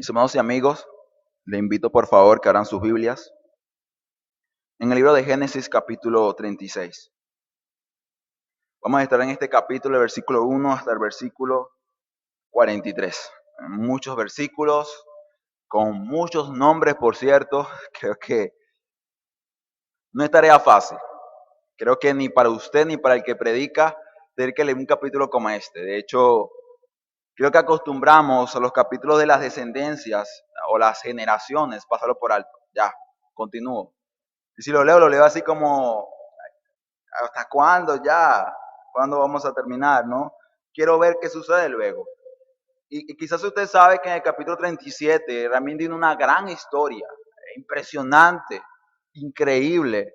Mis hermanos y amigos, le invito por favor que abran sus Biblias en el libro de Génesis capítulo 36. Vamos a estar en este capítulo, el versículo 1 hasta el versículo 43. Muchos versículos, con muchos nombres, por cierto. Creo que no es tarea fácil. Creo que ni para usted ni para el que predica tener que leer un capítulo como este. De hecho, creo que acostumbramos a los capítulos de las descendencias o las generaciones pasarlo por alto. Ya, continúo. Y si lo leo así como, ¿hasta cuándo ya? ¿Cuándo vamos a terminar, no? Quiero ver qué sucede luego. Y quizás usted sabe que en el capítulo 37 también tiene una gran historia, impresionante, increíble,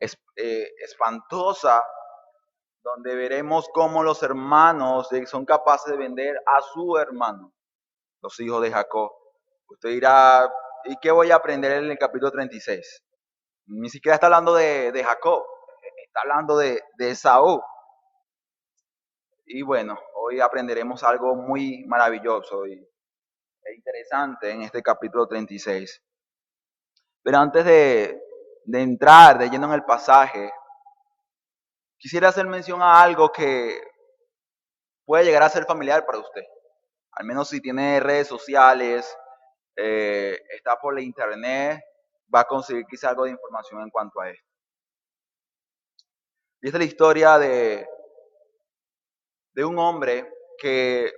espantosa, donde veremos cómo los hermanos son capaces de vender a su hermano, los hijos de Jacob. Usted dirá, ¿y qué voy a aprender en el capítulo 36? Ni siquiera está hablando de Jacob, está hablando de Esaú. Y bueno, hoy aprenderemos algo muy maravilloso e interesante en este capítulo 36. Pero antes de entrar de lleno en el pasaje, quisiera hacer mención a algo que puede llegar a ser familiar para usted. Al menos si tiene redes sociales, está por la internet, va a conseguir quizá algo de información en cuanto a esto. Y esta es la historia de un hombre que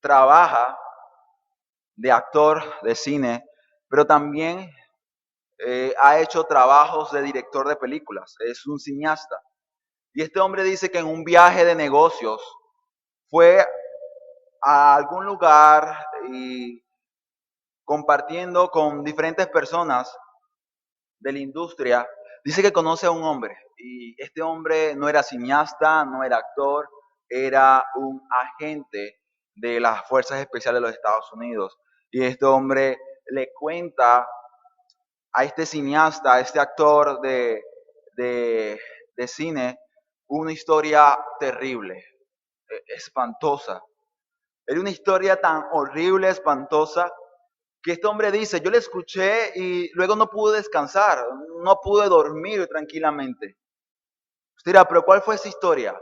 trabaja de actor de cine, pero también ha hecho trabajos de director de películas, es un cineasta. Y este hombre dice que en un viaje de negocios fue a algún lugar y compartiendo con diferentes personas de la industria, dice que conoce a un hombre. Y este hombre no era cineasta, no era actor, era un agente de las Fuerzas Especiales de los Estados Unidos. Y este hombre le cuenta a este cineasta, a este actor de, de cine, una historia terrible, espantosa. Era una historia tan horrible, espantosa, que este hombre dice, yo le escuché y luego no pude descansar, no pude dormir tranquilamente. Usted dirá, pero ¿cuál fue esa historia?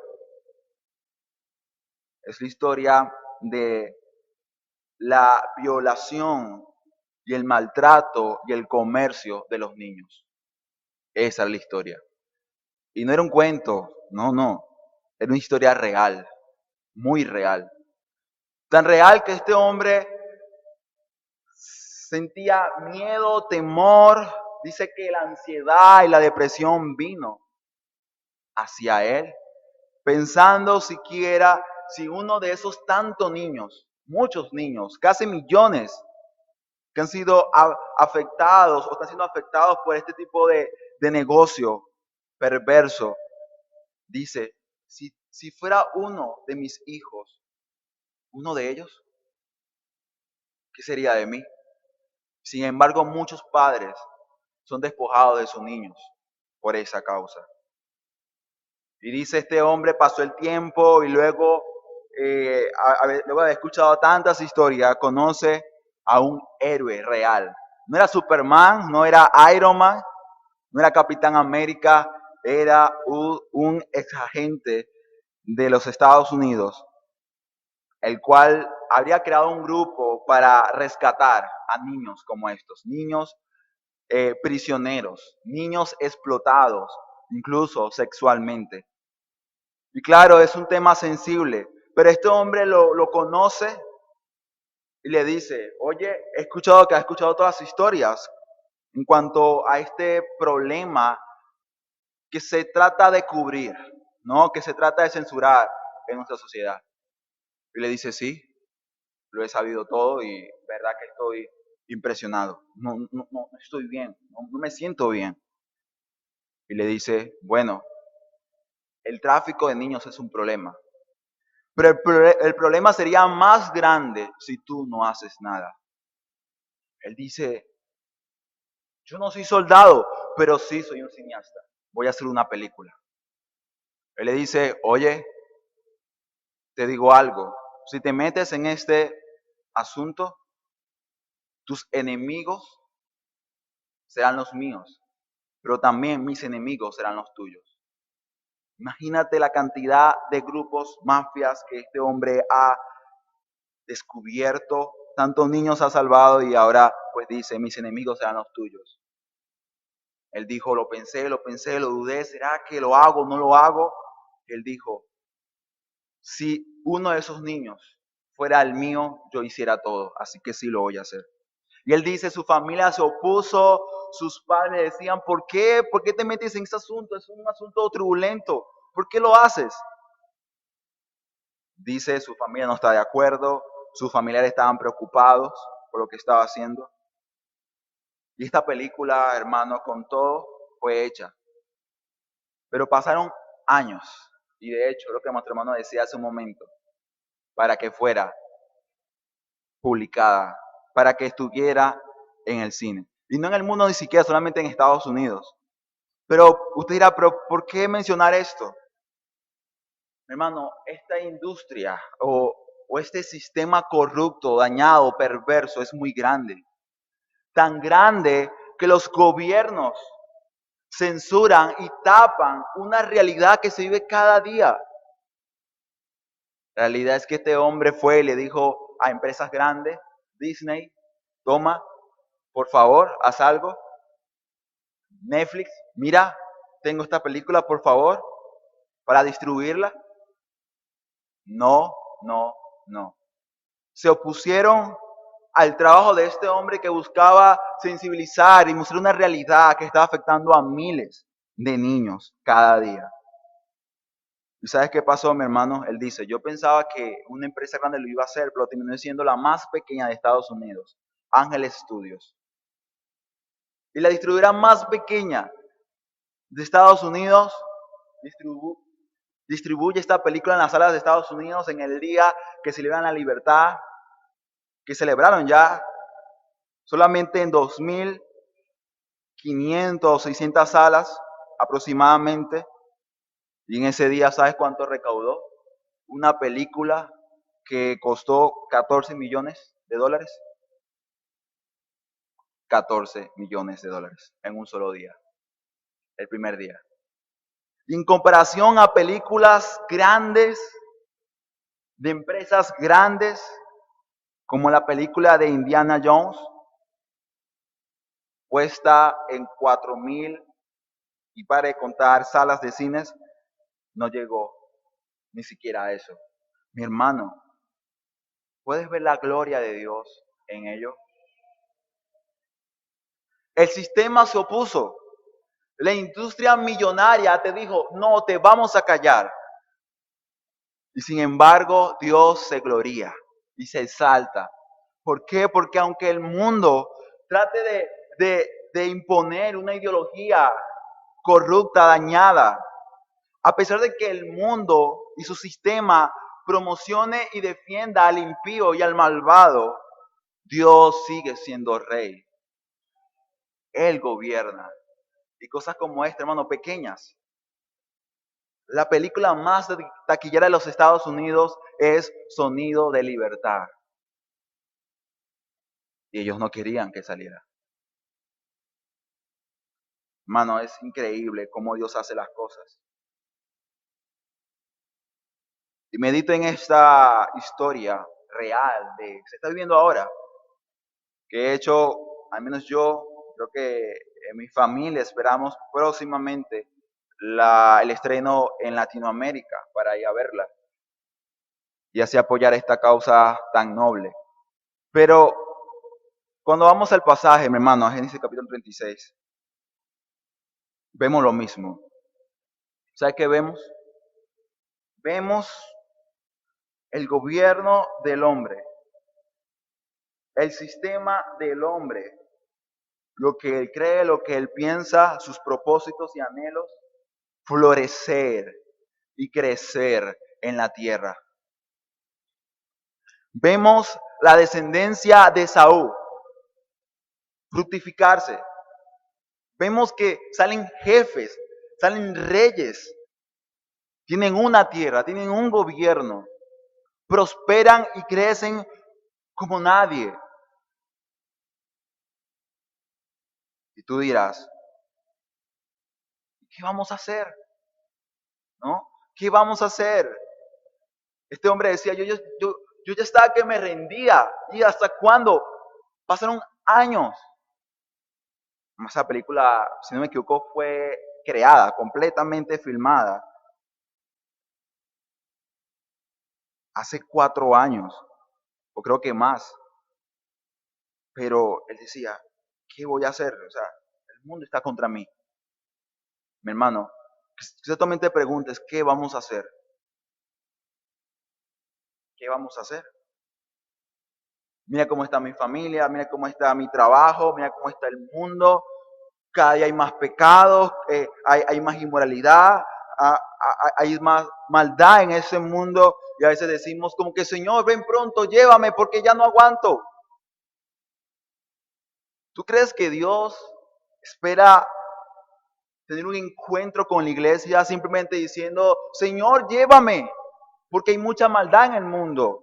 Es la historia de la violación y el maltrato y el comercio de los niños. Esa es la historia. Y no era un cuento, no. Era una historia real, muy real. Tan real que este hombre sentía miedo, temor. Dice que la ansiedad y la depresión vino hacia él, pensando siquiera si uno de esos tantos niños, muchos niños, casi millones, que han sido afectados o están siendo afectados por este tipo de negocio perverso, dice, si fuera uno de mis hijos, uno de ellos, ¿qué sería de mí? Sin embargo, muchos padres son despojados de sus niños por esa causa. Y dice, este hombre pasó el tiempo y luego, luego de haber escuchado tantas historias, conoce a un héroe real. No era Superman, no era Iron Man, no era Capitán América, era un ex agente de los Estados Unidos, el cual habría creado un grupo para rescatar a niños como estos, niños prisioneros, niños explotados, incluso sexualmente. Y claro, es un tema sensible, pero este hombre lo conoce y le dice, oye, he escuchado que has escuchado todas las historias en cuanto a este problema que se trata de cubrir, ¿no? Que se trata de censurar en nuestra sociedad. Y le dice, sí, lo he sabido todo y verdad que estoy impresionado. No estoy bien, no me siento bien. Y le dice, bueno, el tráfico de niños es un problema. Pero el problema sería más grande si tú no haces nada. Él dice, yo no soy soldado, pero sí soy un cineasta. Voy a hacer una película. Él le dice, oye, te digo algo. Si te metes en este asunto, tus enemigos serán los míos, pero también mis enemigos serán los tuyos. Imagínate la cantidad de grupos, mafias que este hombre ha descubierto, tantos niños ha salvado y ahora pues dice, mis enemigos serán los tuyos. Él dijo, lo pensé, lo dudé, ¿será que lo hago, no lo hago? Él dijo, si uno de esos niños fuera el mío, yo hiciera todo, así que sí lo voy a hacer. Y él dice, su familia se opuso, sus padres decían, ¿por qué? ¿Por qué te metes en este asunto? Es un asunto turbulento. ¿Por qué lo haces? Dice, su familia no está de acuerdo, sus familiares estaban preocupados por lo que estaba haciendo. Y esta película, hermano, con todo, fue hecha. Pero pasaron años, y de hecho, lo que nuestro hermano decía hace un momento, para que fuera publicada, para que estuviera en el cine. Y no en el mundo ni siquiera, solamente en Estados Unidos. Pero usted dirá, ¿pero por qué mencionar esto? Hermano, esta industria o este sistema corrupto, dañado, perverso, es muy grande. Tan grande que los gobiernos censuran y tapan una realidad que se vive cada día. La realidad es que este hombre fue y le dijo a empresas grandes, Disney, toma, por favor, haz algo. Netflix, mira, tengo esta película, por favor, para distribuirla. No, no, no. Se opusieron al trabajo de este hombre que buscaba sensibilizar y mostrar una realidad que estaba afectando a miles de niños cada día. ¿Y sabes qué pasó, mi hermano? Él dice, yo pensaba que una empresa grande lo iba a hacer, pero terminó siendo la más pequeña de Estados Unidos, Ángeles Studios. Y la distribuidora más pequeña de Estados Unidos distribuye esta película en las salas de Estados Unidos en el día que celebran la libertad, que celebraron ya solamente en 2.500 o 600 salas aproximadamente. Y en ese día, ¿sabes cuánto recaudó? Una película que costó 14 millones de dólares. 14 millones de dólares en un solo día, el primer día. Y en comparación a películas grandes, de empresas grandes, como la película de Indiana Jones, puesta en 4.000 y para de contar salas de cines, no llegó ni siquiera a eso. Mi hermano, ¿puedes ver la gloria de Dios en ello? El sistema se opuso. La industria millonaria te dijo, no, te vamos a callar. Y sin embargo, Dios se gloria y se exalta. ¿Por qué? Porque aunque el mundo trate de imponer una ideología corrupta, dañada, a pesar de que el mundo y su sistema promocione y defienda al impío y al malvado, Dios sigue siendo rey. Él gobierna. Y cosas como esta, hermano, pequeñas. La película más taquillera de los Estados Unidos es Sonido de Libertad. Y ellos no querían que saliera. Hermano, es increíble cómo Dios hace las cosas. Y medito en esta historia real de se está viviendo ahora. Que he hecho, al menos yo, creo que en mi familia esperamos próximamente el estreno en Latinoamérica para ir a verla y así apoyar esta causa tan noble. Pero cuando vamos al pasaje, mi hermano, a Génesis capítulo 36, vemos lo mismo. ¿Sabes qué vemos? Vemos el gobierno del hombre, el sistema del hombre, lo que él cree, lo que él piensa, sus propósitos y anhelos, florecer y crecer en la tierra. Vemos la descendencia de Saúl fructificarse. Vemos que salen jefes, salen reyes, tienen una tierra, tienen un gobierno, prosperan y crecen como nadie. Y tú dirás, ¿qué vamos a hacer? ¿No? ¿Qué vamos a hacer? Este hombre decía, yo ya estaba que me rendía. ¿Y hasta cuándo? Pasaron años. Esa película, si no me equivoco, fue creada, completamente filmada, hace 4 años, o creo que más. Pero él decía, ¿qué voy a hacer? O sea, el mundo está contra mí. Mi hermano, exactamente preguntes, ¿qué vamos a hacer? ¿Qué vamos a hacer? Mira cómo está mi familia, mira cómo está mi trabajo, mira cómo está el mundo. Cada día hay más pecados, hay más inmoralidad, hay más maldad en ese mundo. Y a veces decimos como que, Señor, ven pronto, llévame porque ya no aguanto. ¿Tú crees que Dios espera tener un encuentro con la iglesia simplemente diciendo, Señor, llévame, porque hay mucha maldad en el mundo?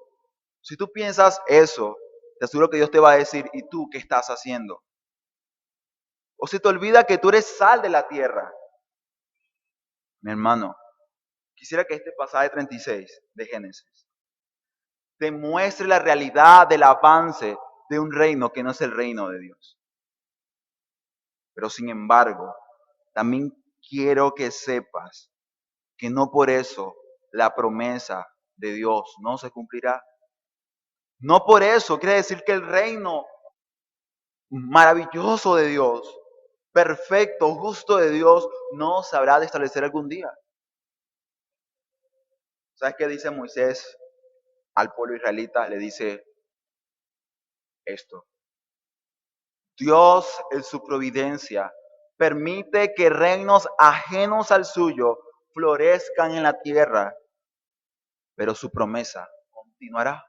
Si tú piensas eso, te aseguro que Dios te va a decir, ¿y tú qué estás haciendo? O se te olvida que tú eres sal de la tierra. Mi hermano, quisiera que este pasaje 36 de Génesis te muestre la realidad del avance de un reino que no es el reino de Dios. Pero sin embargo, también quiero que sepas que no por eso la promesa de Dios no se cumplirá. No por eso quiere decir que el reino maravilloso de Dios, perfecto, justo de Dios, no se habrá de establecer algún día. ¿Sabes qué dice Moisés al pueblo israelita? Le dice esto. Dios en su providencia permite que reinos ajenos al suyo florezcan en la tierra, pero su promesa continuará.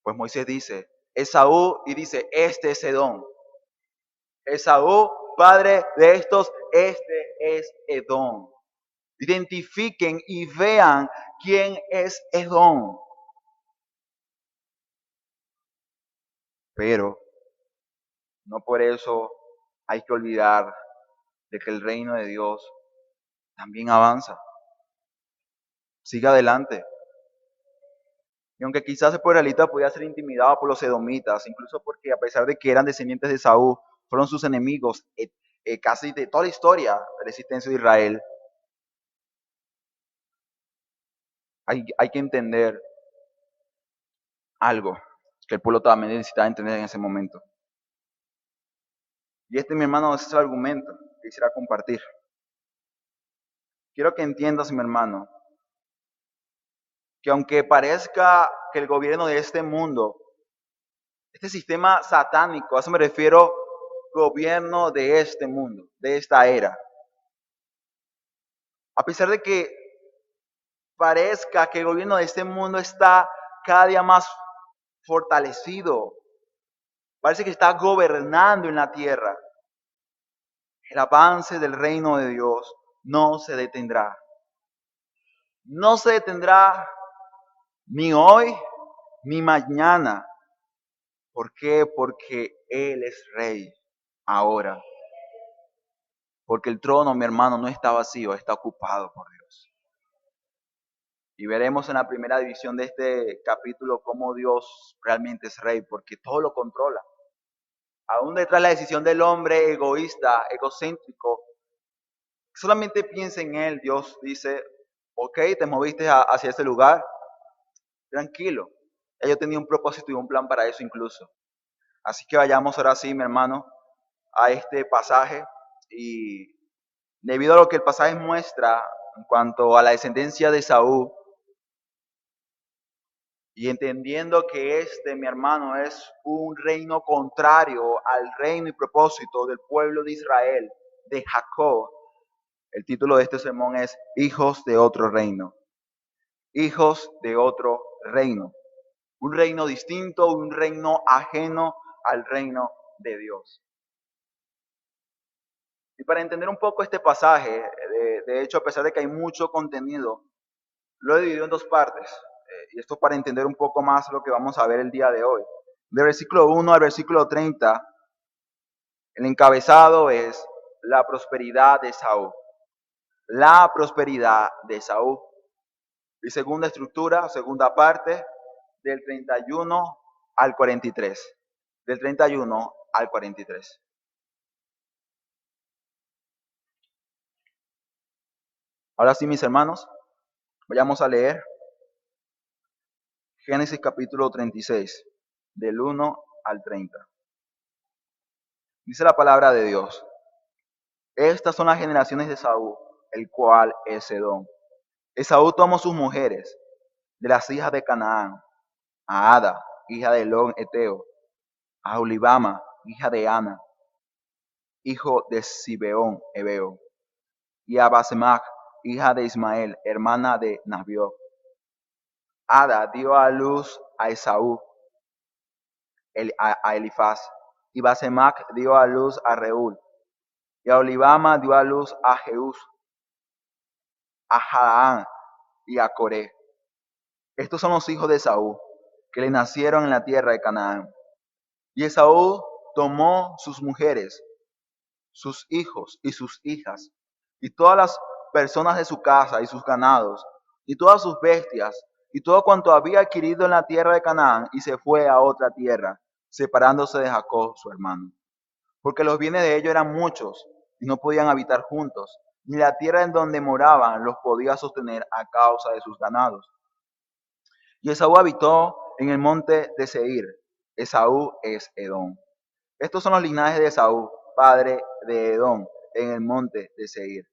Pues Moisés dice, Esaú, y dice, este es Edom. Esaú, padre de estos, este es Edom. Identifiquen y vean quién es Edom. Pero no por eso hay que olvidar de que el reino de Dios también avanza. Sigue adelante. Y aunque quizás el pueblo israelita podía ser intimidado por los edomitas, incluso porque a pesar de que eran descendientes de Saúl, fueron sus enemigos casi de toda la historia de la existencia de Israel, hay que entender algo que el pueblo también necesitaba entender en ese momento. Y este, mi hermano, es el argumento que quisiera compartir. Quiero que entiendas, mi hermano, que aunque parezca que el gobierno de este mundo, este sistema satánico, a eso me refiero, gobierno de este mundo, de esta era, a pesar de que parezca que el gobierno de este mundo está cada día más fortalecido, parece que está gobernando en la tierra, el avance del reino de Dios no se detendrá. No se detendrá ni hoy ni mañana. ¿Por qué? Porque Él es rey ahora. Porque el trono, mi hermano, no está vacío, está ocupado por Dios. Y veremos en la primera división de este capítulo cómo Dios realmente es rey, porque todo lo controla. Aún detrás de la decisión del hombre egoísta, egocéntrico, solamente piensa en Él, Dios dice, ok, te moviste hacia ese lugar, tranquilo. Yo tenía un propósito y un plan para eso incluso. Así que vayamos ahora sí, mi hermano, a este pasaje. Y debido a lo que el pasaje muestra en cuanto a la descendencia de Saúl, y entendiendo que este, mi hermano, es un reino contrario al reino y propósito del pueblo de Israel, de Jacob, el título de este sermón es Hijos de otro reino. Hijos de otro reino. Un reino distinto, un reino ajeno al reino de Dios. Y para entender un poco este pasaje, de hecho, a pesar de que hay mucho contenido, lo he dividido en dos partes. Y esto para entender un poco más lo que vamos a ver el día de hoy. Del versículo 1 al versículo 30, el encabezado es la prosperidad de Saúl. La prosperidad de Saúl. Y segunda estructura, segunda parte, del 31 al 43. Del 31 al 43. Ahora sí, mis hermanos, vayamos a leer Génesis capítulo 36, del 1 al 30. Dice la palabra de Dios: estas son las generaciones de Saúl, el cual es Edom. Esaú tomó sus mujeres de las hijas de Canaán, a Ada, hija de Elón Eteo, a Olibama, hija de Ana, hijo de Zibeón Ebeo, y a Basemac, hija de Ismael, hermana de Nabió. Ada dio a luz a Esaú, a Elifaz, y Basemac dio a luz a Reúl, y a Olibama dio a luz a Jeús, a Jadaán y a Coré. Estos son los hijos de Esaú, que le nacieron en la tierra de Canaán. Y Esaú tomó sus mujeres, sus hijos y sus hijas, y todas las personas de su casa y sus ganados, y todas sus bestias, y todo cuanto había adquirido en la tierra de Canaán, y se fue a otra tierra, separándose de Jacob, su hermano. Porque los bienes de ellos eran muchos, y no podían habitar juntos, ni la tierra en donde moraban los podía sostener a causa de sus ganados. Y Esaú habitó en el monte de Seir. Esaú es Edom. Estos son los linajes de Esaú, padre de Edom, en el monte de Seir.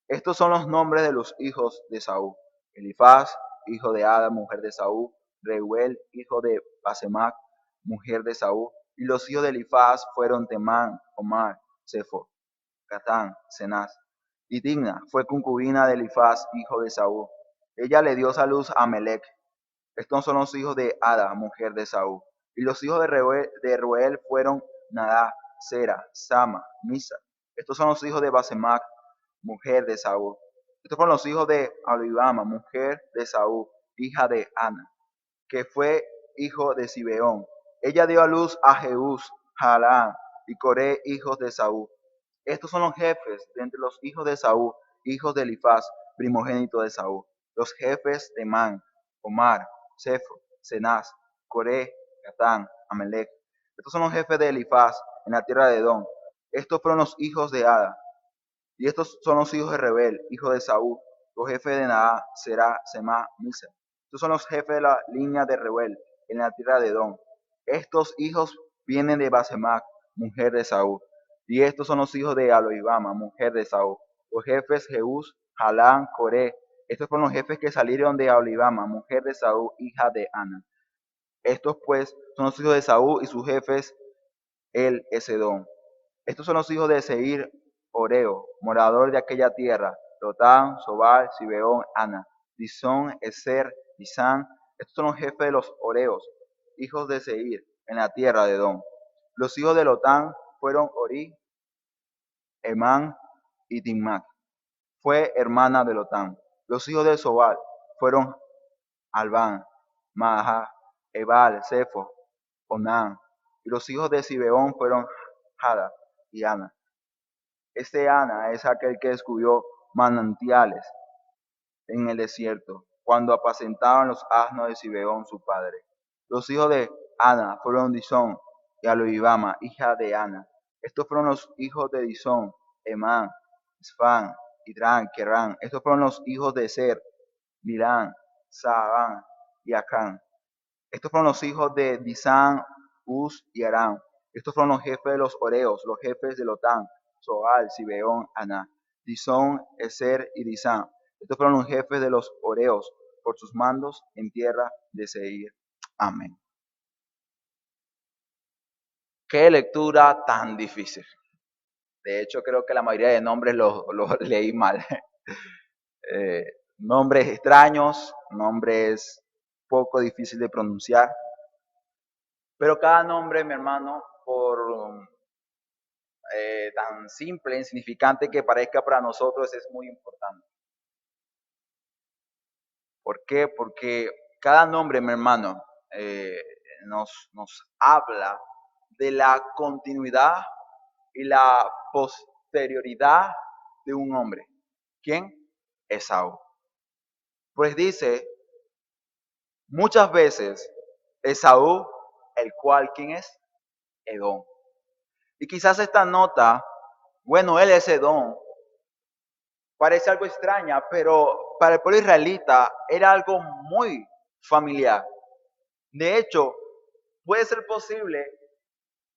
Estos son los nombres de los hijos de Esaú: Elifaz, hijo de Ada, mujer de Esaú; Reuel, hijo de Basemac, mujer de Esaú. Y los hijos de Elifaz fueron Temán, Omar, Sefo, Catán, Cenaz. Y Digna fue concubina de Elifaz, hijo de Esaú. Ella le dio a luz a Melec. Estos son los hijos de Ada, mujer de Esaú. Y los hijos de Reuel fueron Nadá, Sera, Sama, Misa. Estos son los hijos de Basemac, mujer de Esaú. Estos fueron los hijos de Aholibama, mujer de Esaú, hija de Ana, que fue hijo de Zibeón. Ella dio a luz a Jeús, Jalán y Coré, hijos de Esaú. Estos son los jefes de entre los hijos de Esaú, hijos de Elifaz, primogénito de Esaú. Los jefes de Man, Omar, Sefo, Cenaz, Coré, Catán, Amelec. Estos son los jefes de Elifaz en la tierra de Edom. Estos fueron los hijos de Ada. Y estos son los hijos de Rebel, hijo de Saúl, los jefes de Naá, Será, Semá, Misa. Estos son los jefes de la línea de Rebel en la tierra de Edom. Estos hijos vienen de Basemac, mujer de Saúl. Y estos son los hijos de Aloibama, mujer de Saúl. Los jefes Jeús, Jalán, Coré. Estos fueron los jefes que salieron de Aholibama, mujer de Saúl, hija de Ana. Estos pues son los hijos de Saúl y sus jefes, el Esedón. Estos son los hijos de Seir, Oreo, morador de aquella tierra: Lotán, Sobal, Zibeón, Ana, Disón, Eser, Disán. Estos son los jefes de los Oreos, hijos de Seir, en la tierra de Edom. Los hijos de Lotán fueron Ori, Emán y Timmac. Fue hermana de Lotán. Los hijos de Sobal fueron Albán, Maha, Ebal, Sefo, Onán. Y los hijos de Zibeón fueron Jada y Ana. Este Ana es aquel que descubrió manantiales en el desierto, cuando apacentaban los asnos de Zibeón su padre. Los hijos de Ana fueron Disón y Aloibama, hija de Ana. Estos fueron los hijos de Disón: Emán, Sfán, Idrán, Kerán. Estos fueron los hijos de Ser: Bilán, Saabán y Acán. Estos fueron los hijos de Disán, Uz y Arán. Estos fueron los jefes de los Oreos, los jefes de Lotán: Sobal, Zibeón, Aná, Disón, Eser y Disán. Estos fueron los jefes de los Oreos por sus mandos en tierra de Seir. Amén. Qué lectura tan difícil. De hecho, creo que la mayoría de nombres los leí mal. Nombres extraños, nombres poco difíciles de pronunciar. Pero cada nombre, mi hermano, por tan simple, insignificante que parezca para nosotros, es muy importante. ¿Por qué? Porque cada nombre, mi hermano, nos habla de la continuidad y la posterioridad de un hombre. ¿Quién? Esaú. Pues dice, muchas veces Esaú, el cual, ¿quién es? Edom. Y quizás esta nota, bueno, él es Edom, parece algo extraña, pero para el pueblo israelita era algo muy familiar. De hecho, puede ser posible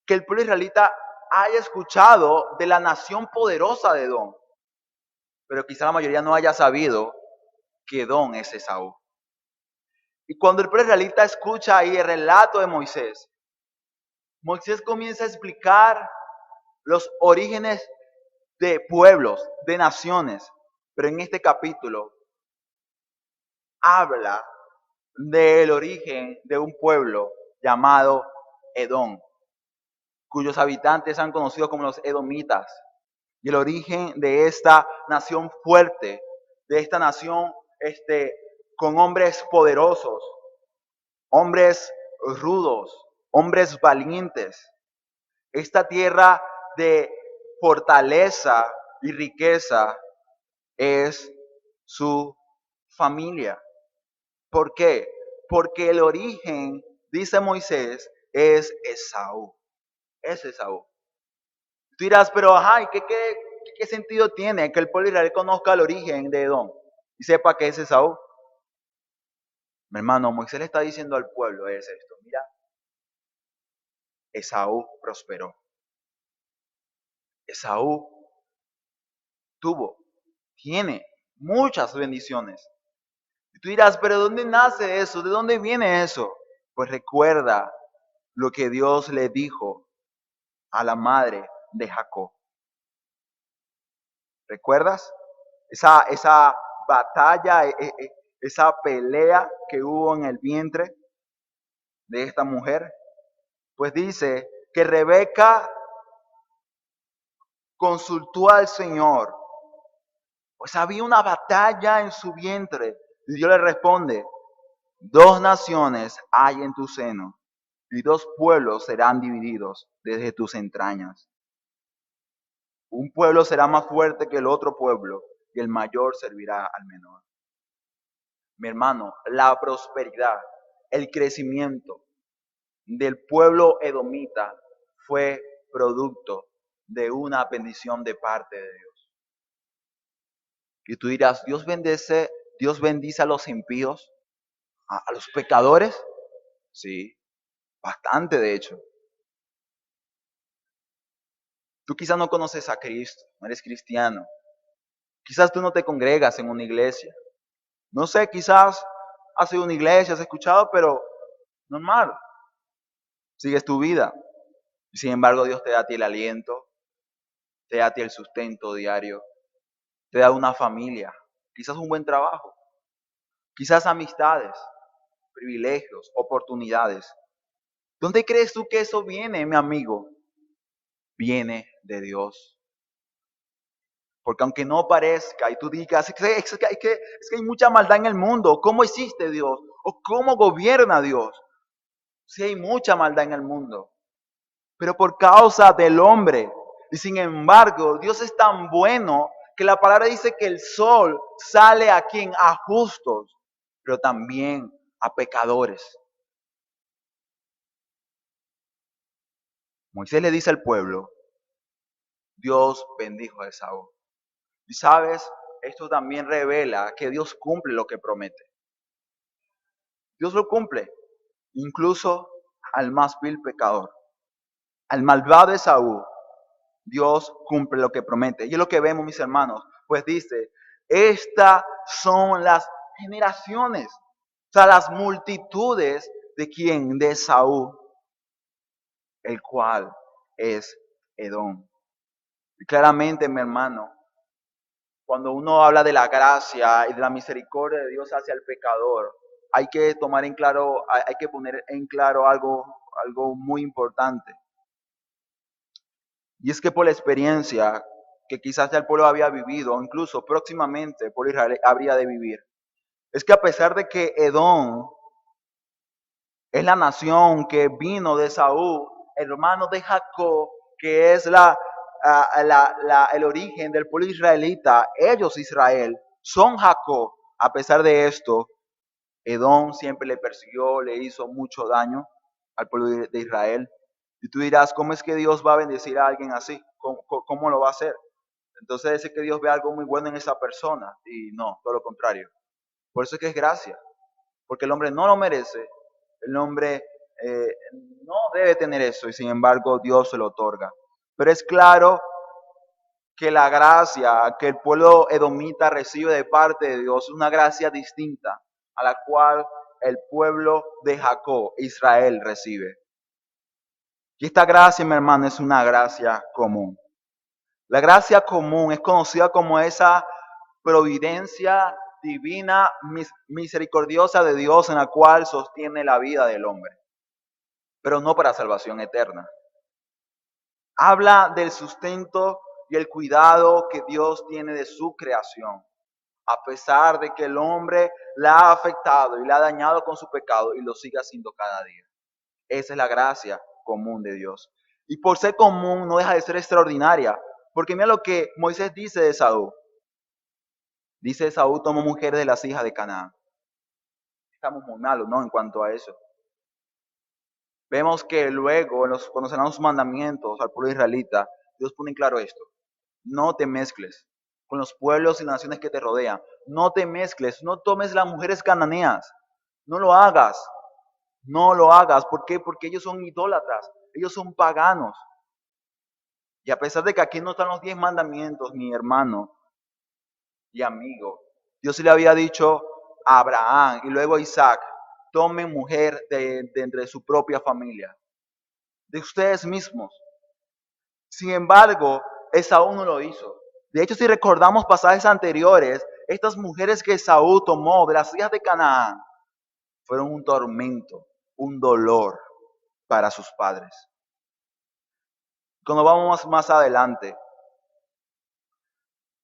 que el pueblo israelita haya escuchado de la nación poderosa de Edom, pero quizá la mayoría no haya sabido que Edom es Esaú. Y cuando el pueblo israelita escucha ahí el relato de Moisés, Moisés comienza a explicar los orígenes de pueblos, de naciones, pero en este capítulo habla del origen de un pueblo llamado Edom, cuyos habitantes han conocido como los edomitas, y el origen de esta nación fuerte, de esta nación con hombres poderosos, hombres rudos, hombres valientes. Esta tierra de fortaleza y riqueza es su familia. ¿Por qué? Porque el origen, dice Moisés, es Esaú. Es Esaú. Tú dirás, pero ajá, ¿qué sentido tiene que el pueblo de Israel conozca el origen de Edom y sepa que es Esaú? Mi hermano, Moisés le está diciendo al pueblo es esto. Mira, Esaú prosperó. Esaú tiene muchas bendiciones. Y tú dirás, pero ¿dónde nace eso? ¿De dónde viene eso? Pues recuerda lo que Dios le dijo a la madre de Jacob. ¿Recuerdas? Esa batalla, esa pelea que hubo en el vientre de esta mujer. Pues dice que Rebeca consultó al Señor. Pues había una batalla en su vientre. Y Dios le responde, 2 naciones hay en tu seno, y 2 pueblos serán divididos desde tus entrañas. Un pueblo será más fuerte que el otro pueblo, y el mayor servirá al menor. Mi hermano, la prosperidad, el crecimiento del pueblo edomita fue producto de una bendición de parte de Dios. Y tú dirás, Dios bendice a los impíos, a los pecadores. Sí, bastante de hecho. Tú quizás no conoces a Cristo, no eres cristiano. Quizás tú no te congregas en una iglesia. No sé, quizás has ido a una iglesia, has escuchado, pero normal. Sigues tu vida. Y sin embargo, Dios te da a ti el aliento, te da a ti el sustento diario, te da una familia, quizás un buen trabajo, quizás amistades, privilegios, oportunidades. ¿Dónde crees tú que eso viene, mi amigo? Viene de Dios. Porque aunque no parezca y tú digas, es que hay mucha maldad en el mundo, ¿cómo existe Dios? ¿O cómo gobierna Dios? Sí hay mucha maldad en el mundo, pero por causa del hombre. Y sin embargo, Dios es tan bueno que la palabra dice que el sol sale a quien, a justos, pero también a pecadores. Moisés le dice al pueblo, Dios bendijo a Esaú. Y sabes, esto también revela que Dios cumple lo que promete. Dios lo cumple, incluso al más vil pecador. Al malvado Esaú, Dios cumple lo que promete. Y es lo que vemos, mis hermanos. Pues dice, estas son las generaciones, o sea, las multitudes de quién, de Esaú, el cual es Edom. Y claramente, mi hermano, cuando uno habla de la gracia y de la misericordia de Dios hacia el pecador, hay que tomar en claro, hay que poner en claro algo muy importante. Y es que por la experiencia que quizás ya el pueblo había vivido, o incluso próximamente por Israel habría de vivir, es que a pesar de que Edom Es la nación que vino de Saúl, hermano de Jacob, que es el origen del pueblo israelita. Ellos, Israel, son Jacob. A pesar de esto, Edom siempre le persiguió, le hizo mucho daño al pueblo de Israel. Y tú dirás, ¿cómo es que Dios va a bendecir a alguien así? ¿Cómo lo va a hacer? Entonces dice que Dios ve algo muy bueno en esa persona. Y no, todo lo contrario. Por eso es que es gracia. Porque el hombre no lo merece. El hombre no debe tener eso. Y sin embargo Dios se lo otorga. Pero es claro que la gracia que el pueblo edomita recibe de parte de Dios es una gracia distinta a la cual el pueblo de Jacob, Israel, recibe. Y esta gracia, mi hermano, es una gracia común. La gracia común es conocida como esa providencia divina, misericordiosa de Dios en la cual sostiene la vida del hombre, pero no para salvación eterna. Habla del sustento y el cuidado que Dios tiene de su creación, a pesar de que el hombre la ha afectado y la ha dañado con su pecado y lo sigue haciendo cada día. Esa es la gracia común de Dios. Y por ser común no deja de ser extraordinaria, porque mira lo que Moisés dice de Esaú. Dice Esaú tomó mujeres de las hijas de Canaán. Estamos muy malos, ¿no? En cuanto a eso. Vemos que luego, cuando se dan los mandamientos al pueblo israelita, Dios pone en claro esto. No te mezcles con los pueblos y naciones que te rodean. No te mezcles, no tomes las mujeres cananeas. No lo hagas. No lo hagas. ¿Por qué? Porque ellos son idólatras. Ellos son paganos. Y a pesar de que aquí no están los 10 mandamientos, mi hermano y amigo, Dios le había dicho a Abraham y luego a Isaac, tomen mujer de entre su propia familia, de ustedes mismos. Sin embargo, Esaú no lo hizo. De hecho, si recordamos pasajes anteriores, estas mujeres que Esaú tomó de las hijas de Canaán fueron un tormento, un dolor para sus padres. Cuando vamos más adelante,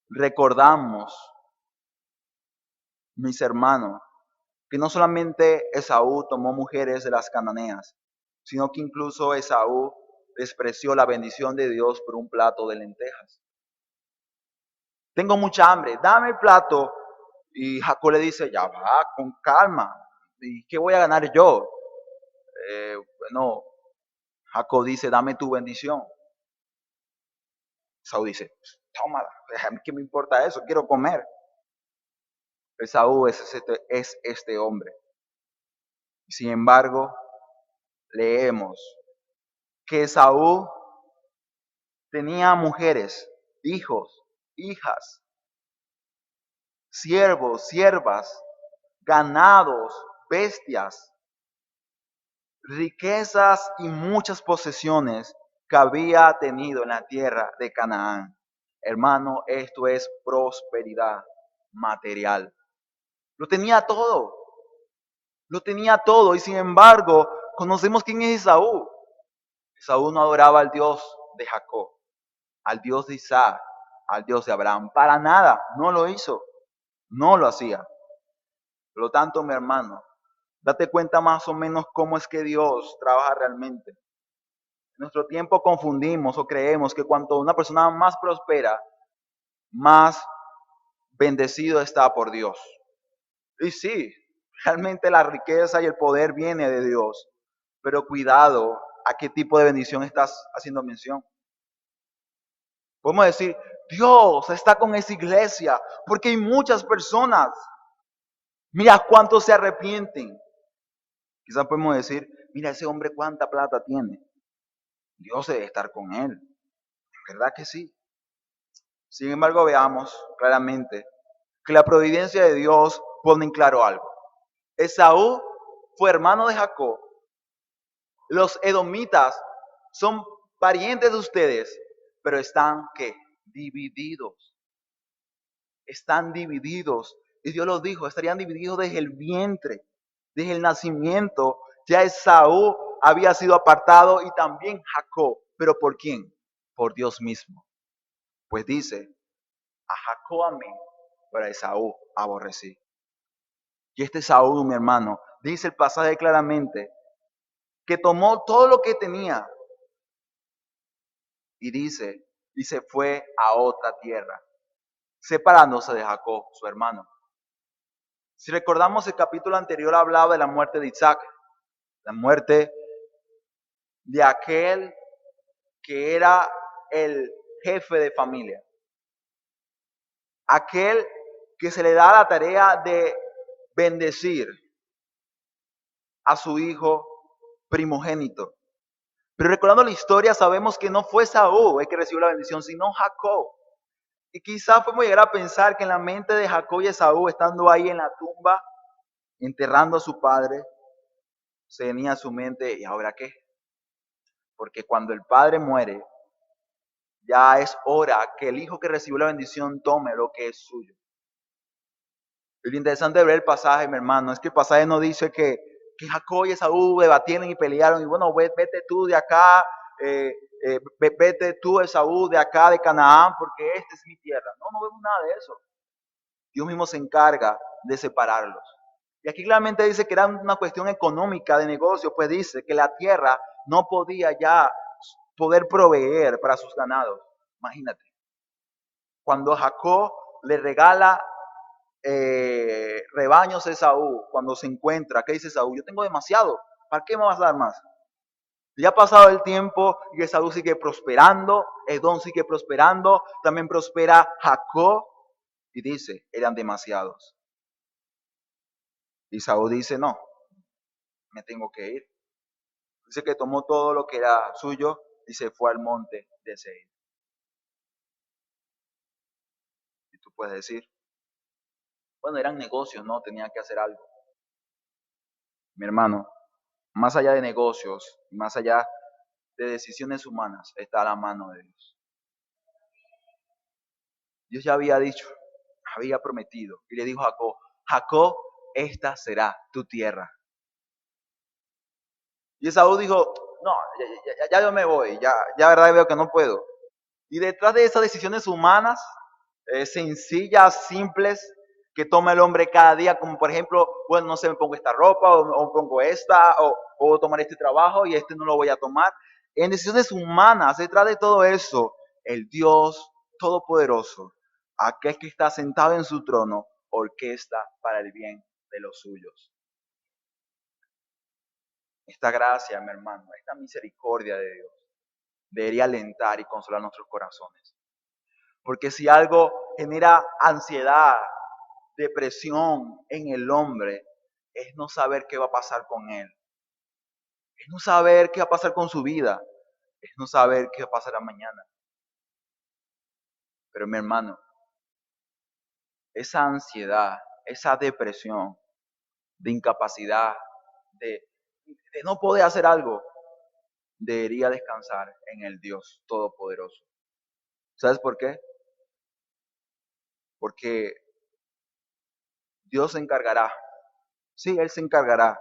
recordamos, mis hermanos, que no solamente Esaú tomó mujeres de las cananeas, sino que incluso Esaú despreció la bendición de Dios por un plato de lentejas. Tengo mucha hambre, dame el plato. Y Jacob le dice, ya va, con calma. ¿Y qué voy a ganar yo? Bueno, Jacob dice, dame tu bendición. Esaú dice, tómala, a mí qué me importa eso, quiero comer. Esaú es este hombre. Sin embargo, leemos que Esaú tenía mujeres, hijos, hijas, siervos, siervas, ganados, bestias, riquezas y muchas posesiones que había tenido en la tierra de Canaán. Hermano, esto es prosperidad material. Lo tenía todo. Lo tenía todo. Y sin embargo, conocemos quién es Esaú. Esaú no adoraba al Dios de Jacob, al Dios de Isaac, al Dios de Abraham. Para nada, no lo hizo. No lo hacía. Por lo tanto, mi hermano, date cuenta más o menos cómo es que Dios trabaja realmente. En nuestro tiempo confundimos o creemos que cuanto una persona más prospera, más bendecido está por Dios. Y sí, realmente la riqueza y el poder viene de Dios. Pero cuidado a qué tipo de bendición estás haciendo mención. Podemos decir, Dios está con esa iglesia porque hay muchas personas. Mira cuántos se arrepienten. Quizás podemos decir, mira ese hombre cuánta plata tiene. Dios debe estar con él. ¿Verdad que sí? Sin embargo, veamos claramente que la providencia de Dios pone en claro algo. Esaú fue hermano de Jacob. Los edomitas son parientes de ustedes, pero están ¿qué? Divididos. Están divididos. Y Dios los dijo, estarían divididos desde el vientre, desde el nacimiento. Ya Esaú había sido apartado y también Jacob. ¿Pero por quién? Por Dios mismo. Pues dice, a Jacob amé, pero a Esaú aborrecí. Y este Esaú, mi hermano, dice el pasaje claramente que tomó todo lo que tenía y se fue a otra tierra, separándose de Jacob, su hermano. Si recordamos el capítulo anterior hablaba de la muerte de Isaac, la muerte de aquel que era el jefe de familia, aquel que se le da la tarea de bendecir a su hijo primogénito. Pero recordando la historia sabemos que no fue Saúl el que recibió la bendición, sino Jacob. Y quizás podemos llegar a pensar que en la mente de Jacob y Esaú, estando ahí en la tumba, enterrando a su padre, se venía a su mente, ¿y ahora qué? Porque cuando el padre muere, ya es hora que el hijo que recibió la bendición tome lo que es suyo. Y lo interesante de ver el pasaje, mi hermano, es que el pasaje no dice que Jacob y Esaú debatieron y pelearon, y bueno, vete tú de acá, vete tú, Esaú, de acá, de Canaán, porque esta es mi tierra. No, no vemos nada de eso. Dios mismo se encarga de separarlos. Y aquí claramente dice que era una cuestión económica de negocio, pues dice que la tierra no podía ya poder proveer para sus ganados. Imagínate. Cuando Jacob le regala rebaños a Esaú, cuando se encuentra, ¿qué dice Esaú? Yo tengo demasiado, ¿para qué me vas a dar más? Ya ha pasado el tiempo y Esaú sigue prosperando, Edom sigue prosperando, también prospera Jacob y dice, eran demasiados. Y Saúl dice, no, me tengo que ir. Dice que tomó todo lo que era suyo y se fue al monte de Seir. Y tú puedes decir, bueno, eran negocios, ¿no? Tenía que hacer algo. Mi hermano, más allá de negocios, más allá de decisiones humanas, está la mano de Dios. Dios ya había dicho, había prometido, y le dijo a Jacob, Jacob, esta será tu tierra. Y Esaú dijo, no, ya yo me voy, ya verdad veo que no puedo. Y detrás de esas decisiones humanas, sencillas, simples, que toma el hombre cada día, como por ejemplo, bueno, no sé, me pongo esta ropa, o pongo esta, o tomar este trabajo y este no lo voy a tomar. En decisiones humanas, detrás de todo eso, el Dios Todopoderoso, aquel que está sentado en su trono, orquesta para el bien de los suyos. Esta gracia, mi hermano, esta misericordia de Dios, debería alentar y consolar nuestros corazones. Porque si algo genera ansiedad, depresión en el hombre, es no saber qué va a pasar con él. Es no saber qué va a pasar con su vida. Es no saber qué va a pasar mañana. Pero mi hermano, esa ansiedad, esa depresión, de incapacidad, de no poder hacer algo, debería descansar en el Dios Todopoderoso. ¿Sabes por qué? Porque Dios se encargará, sí, Él se encargará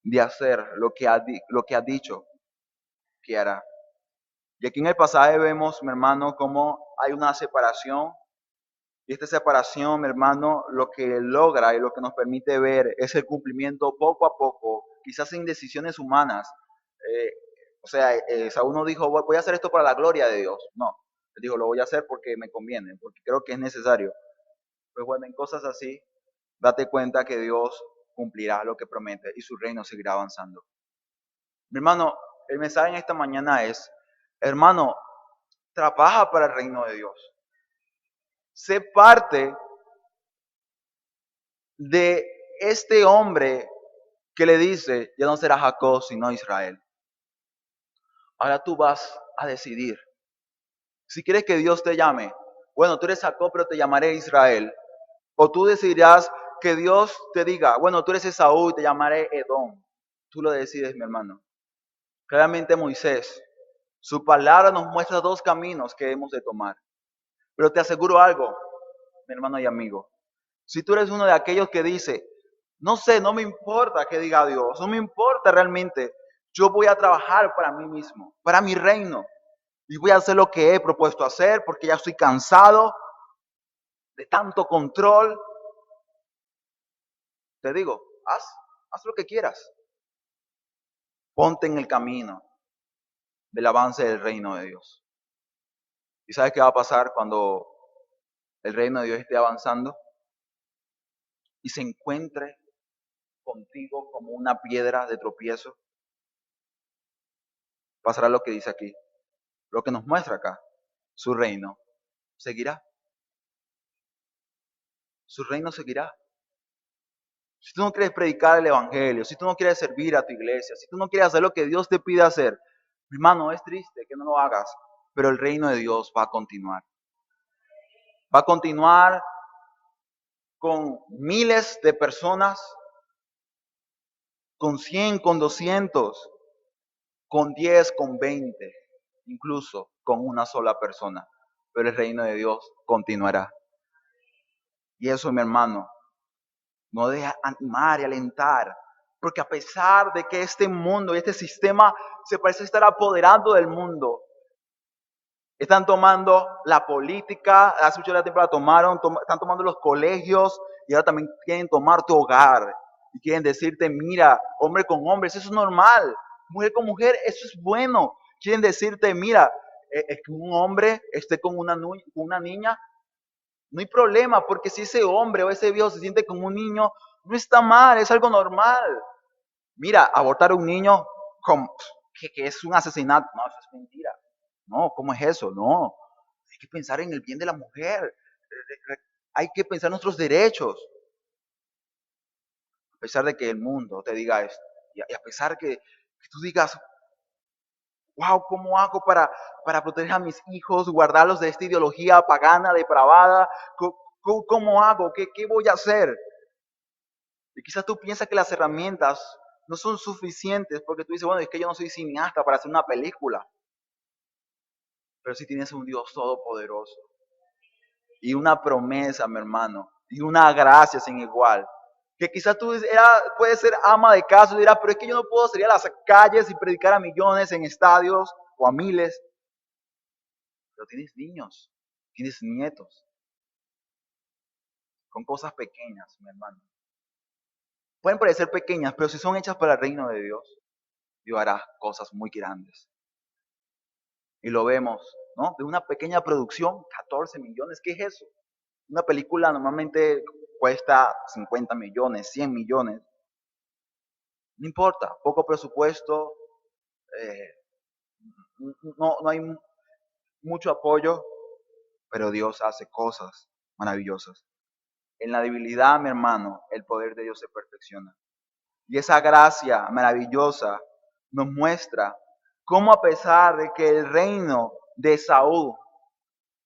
de hacer lo que ha dicho que hará. Y aquí en el pasaje vemos, mi hermano, cómo hay una separación. Y esta separación, mi hermano, lo que logra y lo que nos permite ver es el cumplimiento poco a poco, quizás sin decisiones humanas. Eh, Saúl no dijo, voy a hacer esto para la gloria de Dios. No, él dijo, lo voy a hacer porque me conviene, porque creo que es necesario. Pues bueno, en cosas así, date cuenta que Dios cumplirá lo que promete y su reino seguirá avanzando. Mi hermano, el mensaje en esta mañana es, hermano, trabaja para el reino de Dios. Sé parte de este hombre que le dice, ya no será Jacob, sino Israel. Ahora tú vas a decidir. Si quieres que Dios te llame, bueno, tú eres Jacob, pero te llamaré Israel. O tú decidirás que Dios te diga, bueno, tú eres Esaú y te llamaré Edom. Tú lo decides, mi hermano. Claramente Moisés, su palabra nos muestra dos caminos que hemos de tomar. Pero te aseguro algo, mi hermano y amigo. Si tú eres uno de aquellos que dice, no sé, no me importa qué diga Dios, no me importa realmente, yo voy a trabajar para mí mismo, para mi reino. Y voy a hacer lo que he propuesto hacer porque ya estoy cansado de tanto control. Te digo, haz lo que quieras. Ponte en el camino del avance del reino de Dios. ¿Y sabes qué va a pasar cuando el reino de Dios esté avanzando y se encuentre contigo como una piedra de tropiezo? Pasará lo que dice aquí, lo que nos muestra acá. Su reino seguirá. Su reino seguirá. Si tú no quieres predicar el evangelio, si tú no quieres servir a tu iglesia, si tú no quieres hacer lo que Dios te pide hacer, hermano, es triste que no lo hagas, pero el reino de Dios va a continuar. Va a continuar con miles de personas, con 100, con 200, con 10, con 20, incluso con una sola persona. Pero el reino de Dios continuará. Y eso, mi hermano, no deja animar y alentar. Porque a pesar de que este mundo y este sistema se parece estar apoderando del mundo, están tomando la política, hace mucho tiempo la tomaron, están tomando los colegios y ahora también quieren tomar tu hogar. Y quieren decirte, mira, hombre con hombre, eso es normal. Mujer con mujer, eso es bueno. Quieren decirte, mira, es que un hombre esté con una niña, no hay problema, porque si ese hombre o ese viejo se siente como un niño, no está mal, es algo normal. Mira, abortar a un niño que es un asesinato, no, eso es mentira. No, ¿cómo es eso? No, hay que pensar en el bien de la mujer. Hay que pensar en nuestros derechos. A pesar de que el mundo te diga esto, y a pesar que tú digas, wow, ¿cómo hago para proteger a mis hijos, guardarlos de esta ideología pagana, depravada? ¿Cómo hago? ¿Qué voy a hacer? Y quizás tú piensas que las herramientas no son suficientes porque tú dices, bueno, es que yo no soy cineasta para hacer una película. Pero si tienes un Dios todopoderoso y una promesa, mi hermano, y una gracia sin igual, que quizás tú puedes ser ama de casa y dirás, pero es que yo no puedo salir a las calles y predicar a millones en estadios o a miles. Pero tienes niños, tienes nietos, con cosas pequeñas, mi hermano. Pueden parecer pequeñas, pero si son hechas para el reino de Dios, Dios hará cosas muy grandes. Y lo vemos, ¿no? De una pequeña producción, 14 millones, ¿qué es eso? Una película normalmente cuesta 50 millones, 100 millones. No importa, poco presupuesto, eh, no hay mucho apoyo, pero Dios hace cosas maravillosas. En la debilidad, mi hermano, el poder de Dios se perfecciona. Y esa gracia maravillosa nos muestra cómo a pesar de que el reino de Saúl,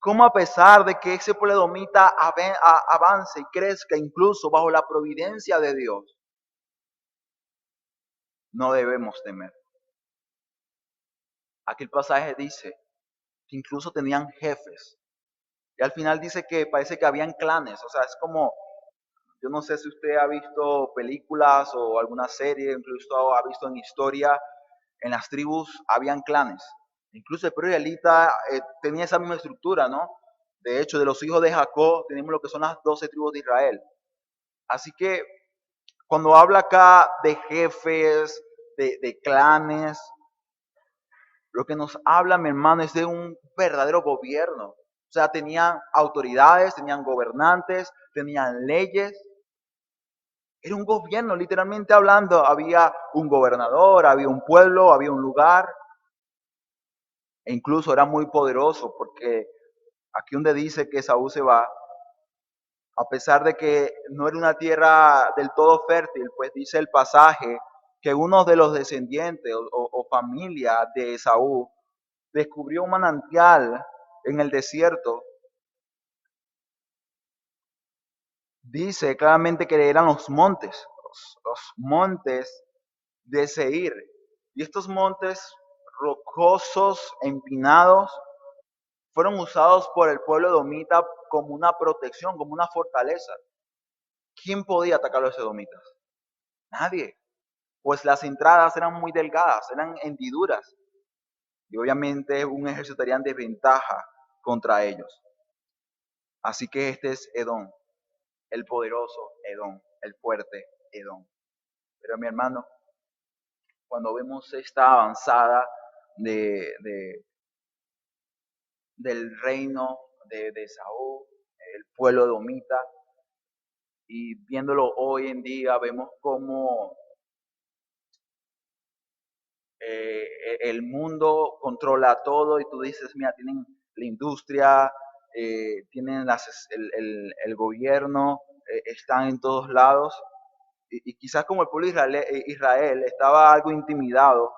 cómo a pesar de que ese pueblo domita avance y crezca incluso bajo la providencia de Dios, no debemos temer. Aquí el pasaje dice que incluso tenían jefes. Y al final dice que parece que habían clanes. O sea, es como, yo no sé si usted ha visto películas o alguna serie, incluso ha visto en historia, en las tribus habían clanes. Incluso el pueblo israelita tenía esa misma estructura, ¿no? De hecho, de los hijos de Jacob tenemos lo que son las 12 tribus de Israel. Así que cuando habla acá de jefes, de clanes, lo que nos habla, mi hermano, es de un verdadero gobierno. O sea, tenían autoridades, tenían gobernantes, tenían leyes. Era un gobierno, literalmente hablando. Había un gobernador, había un pueblo, había un lugar. E incluso era muy poderoso porque aquí donde dice que Saúl se va, a pesar de que no era una tierra del todo fértil, pues dice el pasaje que uno de los descendientes o familia de Saúl descubrió un manantial en el desierto. Dice claramente que eran los montes, los montes de Seir. Y estos montes rocosos, empinados, fueron usados por el pueblo edomita como una protección, como una fortaleza. ¿Quién podía atacar a los edomitas? Nadie. Pues las entradas eran muy delgadas, eran hendiduras. Y obviamente un ejército estaría en desventaja contra ellos. Así que este es Edom, el poderoso Edom, el fuerte Edom. Pero mi hermano, cuando vemos esta avanzada de, del reino de Saúl, el pueblo domita, y viéndolo hoy en día vemos cómo el mundo controla todo y tú dices, mira, tienen la industria, tienen el gobierno, están en todos lados. Y quizás como el pueblo de Israel estaba algo intimidado,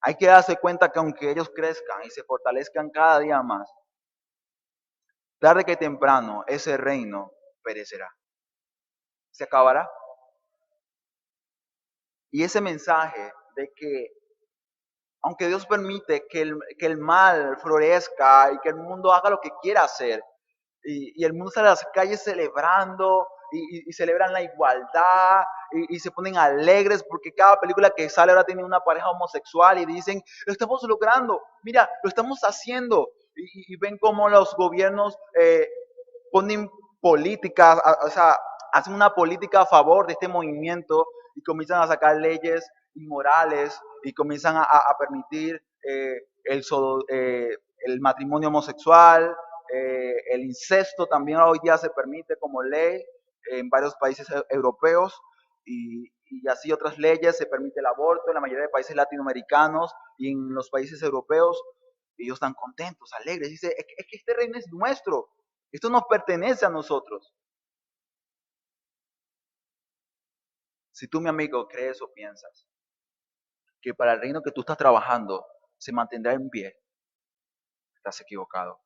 hay que darse cuenta que aunque ellos crezcan y se fortalezcan cada día más, tarde que temprano ese reino perecerá, se acabará. Y ese mensaje de que aunque Dios permite que el mal florezca y que el mundo haga lo que quiera hacer, y el mundo sale a las calles celebrando y celebran la igualdad y se ponen alegres porque cada película que sale ahora tiene una pareja homosexual y dicen, lo estamos logrando, mira, lo estamos haciendo. Y ven cómo los gobiernos ponen políticas, o sea, hacen una política a favor de este movimiento y comienzan a sacar leyes inmorales y comienzan a permitir el matrimonio homosexual, el incesto también hoy día se permite como ley en varios países europeos y así otras leyes, se permite el aborto en la mayoría de países latinoamericanos y en los países europeos. Ellos están contentos, alegres, dice, es que este reino es nuestro, esto nos pertenece a nosotros. Si tú, mi amigo, crees o piensas que para el reino que tú estás trabajando se mantendrá en pie, estás equivocado.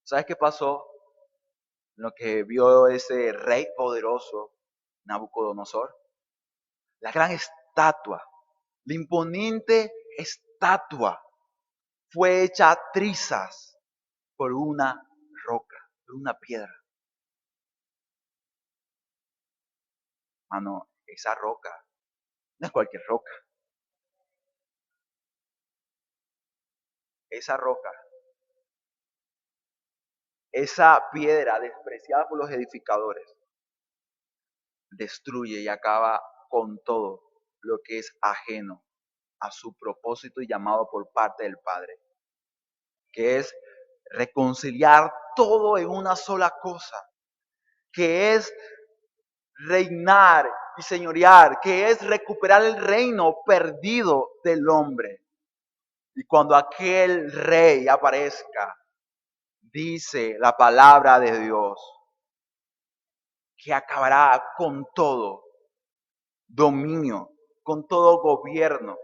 ¿Sabes qué pasó? Lo que vio ese rey poderoso, Nabucodonosor, la gran estatua, la imponente estatua, fue hecha trizas por una roca, por una piedra. Mano, esa roca no es cualquier roca. Esa roca, esa piedra despreciada por los edificadores, destruye y acaba con todo lo que es ajeno a su propósito y llamado por parte del Padre, que es reconciliar todo en una sola cosa, que es reinar y señorear, que es recuperar el reino perdido del hombre. Y cuando aquel rey aparezca, dice la palabra de Dios, que acabará con todo dominio, con todo gobierno,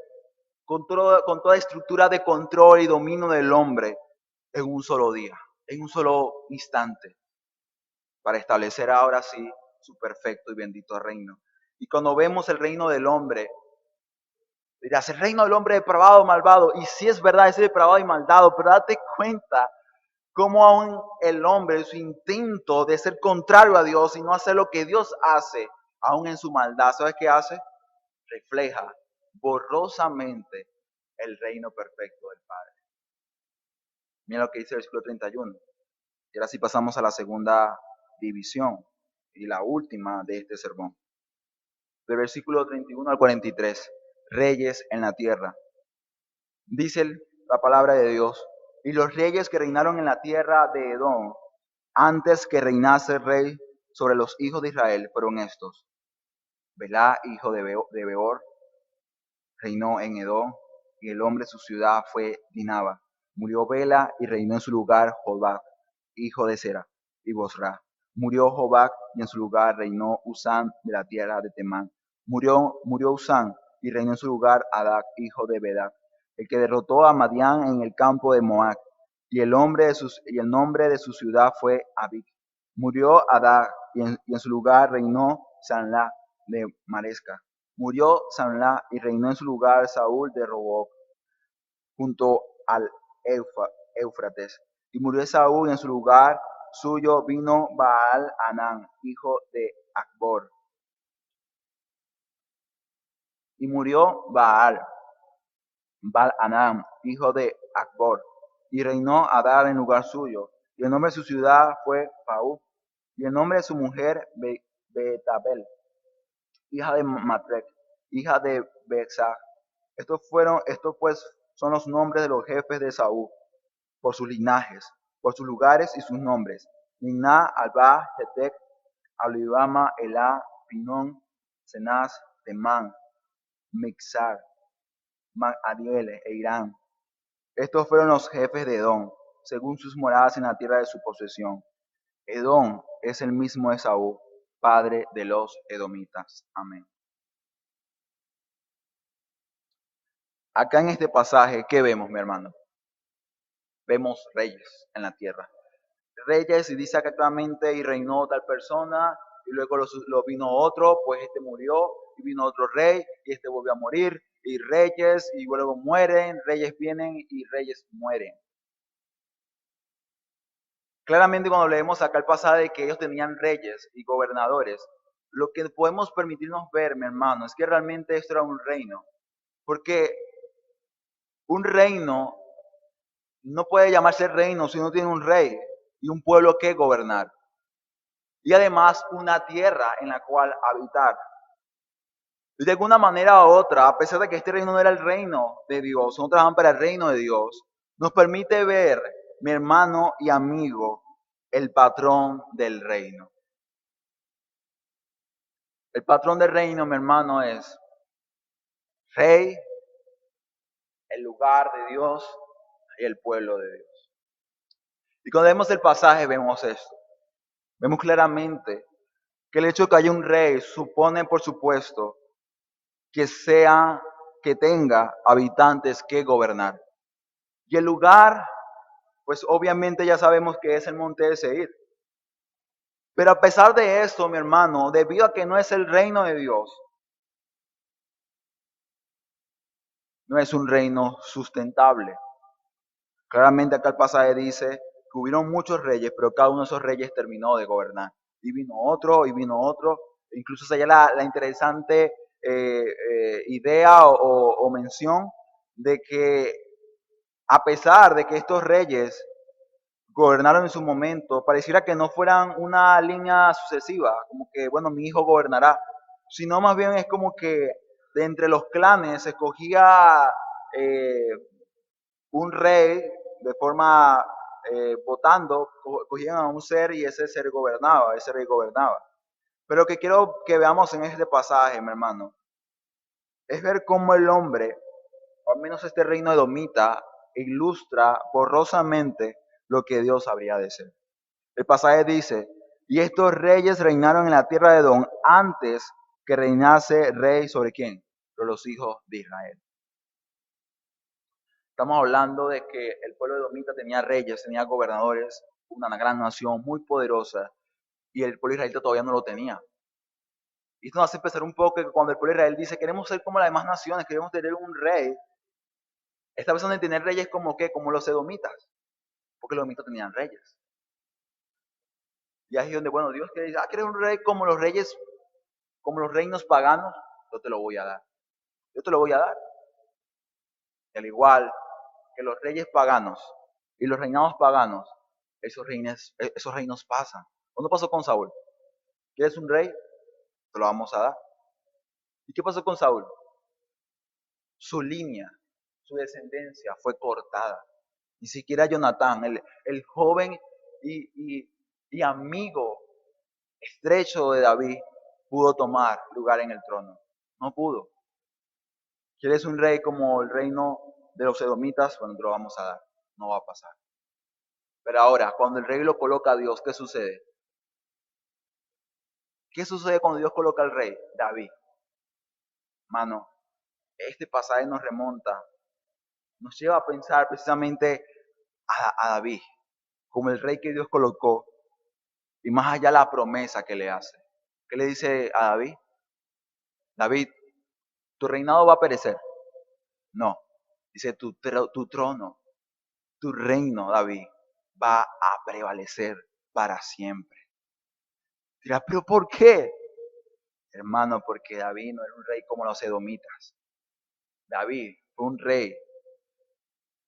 con toda estructura de control y dominio del hombre en un solo día, en un solo instante, para establecer ahora sí su perfecto y bendito reino. Y cuando vemos el reino del hombre, dirás, el reino del hombre depravado, malvado, y sí es verdad, es depravado y malvado, pero date cuenta cómo aún el hombre, en su intento de ser contrario a Dios y no hacer lo que Dios hace, aún en su maldad, ¿sabes qué hace? Refleja borrosamente el reino perfecto del Padre. Mira lo que dice el versículo 31. Y ahora sí pasamos a la segunda división y la última de este sermón. Del versículo 31 al 43. Reyes en la tierra. Dice la palabra de Dios. Y los reyes que reinaron en la tierra de Edom, antes que reinase el rey sobre los hijos de Israel, fueron estos. Belá, hijo de Beor, reinó en Edom, y el hombre de su ciudad fue Dinaba. Murió Bela y reinó en su lugar Jobac, hijo de Sera, y Bosra. Murió Jobac y en su lugar reinó Usán de la tierra de Temán. Murió Usán y reinó en su lugar Adac, hijo de Bedac, el que derrotó a Madián en el campo de Moab. Y el nombre de su ciudad fue Abic. Murió Adac y en su lugar reinó Sanlá de Maresca. Murió Sanlá y reinó en su lugar Saúl de Roboc, junto al Éufrates. Y murió Saúl y en su lugar suyo vino Baal Anán, hijo de Acbor. Y murió Baal Anán, hijo de Acbor. Y reinó Adar en lugar suyo. Y el nombre de su ciudad fue Paú. Y el nombre de su mujer Betabel, hija de Matrec, hija de Bexa. Estos pues son los nombres de los jefes de Saúl, por sus linajes, por sus lugares y sus nombres. Nimná, Alba, Jetec, Alibama, Elá, Pinón, Cenaz, Temán, Mixar, Adiel e Irán. Estos fueron los jefes de Edom, según sus moradas en la tierra de su posesión. Edom es el mismo Esaú, padre de los edomitas. Amén. Acá en este pasaje, ¿qué vemos, mi hermano? Vemos reyes en la tierra. Reyes, y dice acá claramente, y reinó tal persona, y luego lo vino otro, pues este murió, y vino otro rey, y este volvió a morir, y reyes, y luego mueren, reyes vienen, y reyes mueren. Claramente cuando leemos acá el pasaje de que ellos tenían reyes y gobernadores, lo que podemos permitirnos ver, mi hermano, es que realmente esto era un reino. Porque un reino no puede llamarse reino si no tiene un rey y un pueblo que gobernar. Y además una tierra en la cual habitar. Y de alguna manera u otra, a pesar de que este reino no era el reino de Dios, no trabajaban para el reino de Dios, nos permite ver, mi hermano y amigo, el patrón del reino. El patrón del reino, mi hermano, es rey, el lugar de Dios y el pueblo de Dios. Y cuando vemos el pasaje vemos esto. Vemos claramente que el hecho de que haya un rey supone, por supuesto, que tenga habitantes que gobernar. Y el lugar, pues obviamente ya sabemos que es el monte de Seir. Pero a pesar de esto, mi hermano, debido a que no es el reino de Dios, no es un reino sustentable. Claramente acá el pasaje dice que hubieron muchos reyes, pero cada uno de esos reyes terminó de gobernar. Y vino otro, y vino otro. Incluso se halla la interesante idea o mención de que a pesar de que estos reyes gobernaron en su momento, pareciera que no fueran una línea sucesiva, como que, bueno, mi hijo gobernará, sino más bien es como que de entre los clanes se escogía un rey de forma votando, cogían a un ser y ese ser gobernaba, ese rey gobernaba. Pero lo que quiero que veamos en este pasaje, mi hermano, es ver cómo el hombre, o al menos este reino edomita, ilustra borrosamente lo que Dios habría de ser. El pasaje dice, y estos reyes reinaron en la tierra de Edom antes que reinase rey sobre quién, sobre los hijos de Israel. Estamos hablando de que el pueblo edomita tenía reyes, tenía gobernadores, una gran nación muy poderosa, y el pueblo israelita todavía no lo tenía. Y esto nos hace pensar un poco que cuando el pueblo de Israel dice, queremos ser como las demás naciones, queremos tener un rey, está pensando en tener reyes como qué, como los edomitas, porque los edomitas tenían reyes. Y ahí es donde, bueno, Dios quiere decir, ¿quieres un rey como los reyes, como los reinos paganos? Yo te lo voy a dar. Yo te lo voy a dar. Y al igual que los reyes paganos y los reinados paganos, esos reinos pasan. ¿Cuándo pasó con Saúl? ¿Quieres un rey? Te lo vamos a dar. ¿Y qué pasó con Saúl? Su línea, su descendencia fue cortada. Ni siquiera Jonatán, el joven y amigo estrecho de David, pudo tomar lugar en el trono. No pudo. ¿Quieres un rey como el reino de los edomitas? Bueno, te lo vamos a dar. No va a pasar. Pero ahora, cuando el rey lo coloca a Dios, ¿qué sucede? ¿Qué sucede cuando Dios coloca al rey? David. Mano, este pasaje nos remonta, nos lleva a pensar precisamente a David como el rey que Dios colocó y más allá la promesa que le hace. ¿Qué le dice a David? David, tu reinado va a perecer. No, dice tu trono, tu reino, David, va a prevalecer para siempre. Dirás, pero ¿por qué? Hermano, porque David no era un rey como los edomitas. David fue un rey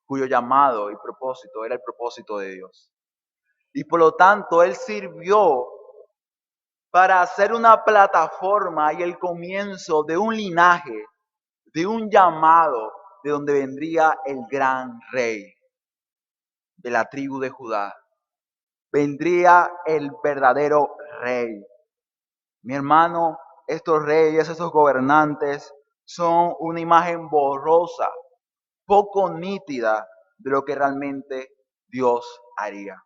cuyo llamado y propósito era el propósito de Dios. Y por lo tanto, él sirvió para hacer una plataforma y el comienzo de un linaje de un llamado de donde vendría el gran rey de la tribu de Judá. Vendría el verdadero rey. Mi hermano, estos reyes, estos gobernantes son una imagen borrosa, poco nítida de lo que realmente Dios haría.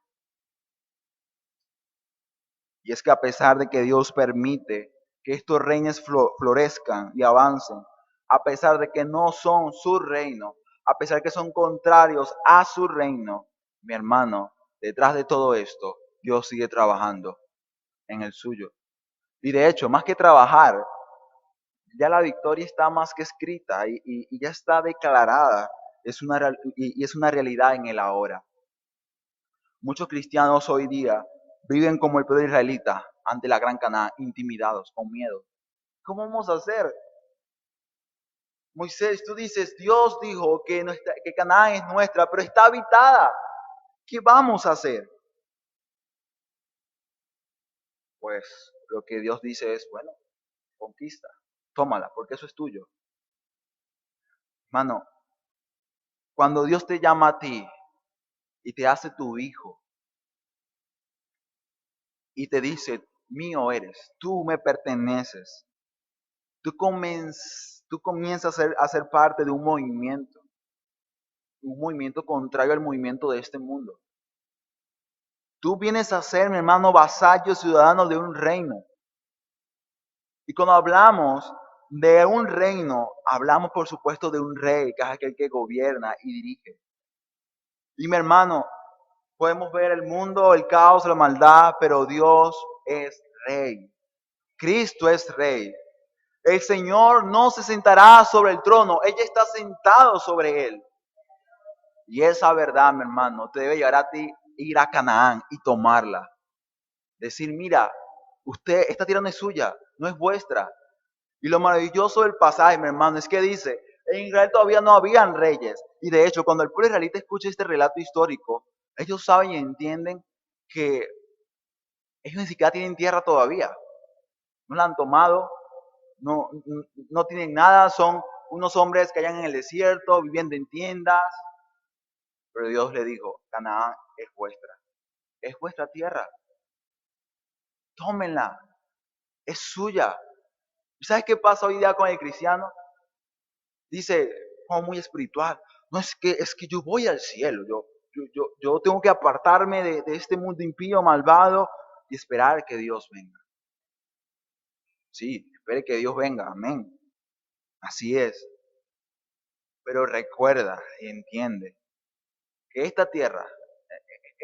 Y es que a pesar de que Dios permite que estos reinos florezcan y avancen, a pesar de que no son su reino, a pesar de que son contrarios a su reino, mi hermano, detrás de todo esto, Dios sigue trabajando en el suyo. Y de hecho, más que trabajar, ya la victoria está más que escrita y ya está declarada. Y es una realidad en el ahora. Muchos cristianos hoy día viven como el pueblo israelita ante la gran Canaán, intimidados, con miedo. ¿Cómo vamos a hacer? Moisés, tú dices, Dios dijo que Canaán es nuestra, pero está habitada. ¿Qué vamos a hacer? Pues lo que Dios dice es, bueno, conquista, tómala, porque eso es tuyo. Mano, cuando Dios te llama a ti y te hace tu hijo y te dice, mío eres, tú me perteneces, tú comienzas a ser parte de un movimiento contrario al movimiento de este mundo. Tú vienes a ser, mi hermano, vasallo ciudadano de un reino. Y cuando hablamos de un reino, hablamos por supuesto de un rey, que es aquel que gobierna y dirige. Y mi hermano, podemos ver el mundo, el caos, la maldad, pero Dios es rey. Cristo es rey. El Señor no se sentará sobre el trono, ella está sentado sobre él. Y esa verdad, mi hermano, te debe llevar a ti ir a Canaán y tomarla. Decir, mira, esta tierra no es suya, no es vuestra. Y lo maravilloso del pasaje, mi hermano, es que dice, en Israel todavía no habían reyes. Y de hecho, cuando el pueblo israelita escucha este relato histórico, ellos saben y entienden que ellos ni siquiera tienen tierra todavía. No la han tomado, no tienen nada, son unos hombres que hayan en el desierto, viviendo en tiendas. Pero Dios le dijo, Canaán es vuestra tierra, tómenla, es suya. ¿Sabes qué pasa hoy día con el cristiano? Dice, como muy espiritual, no es que yo voy al cielo, yo tengo que apartarme de este mundo impío, malvado y esperar que Dios venga. Sí, espere que Dios venga, amén. Así es. Pero recuerda y entiende que esta tierra,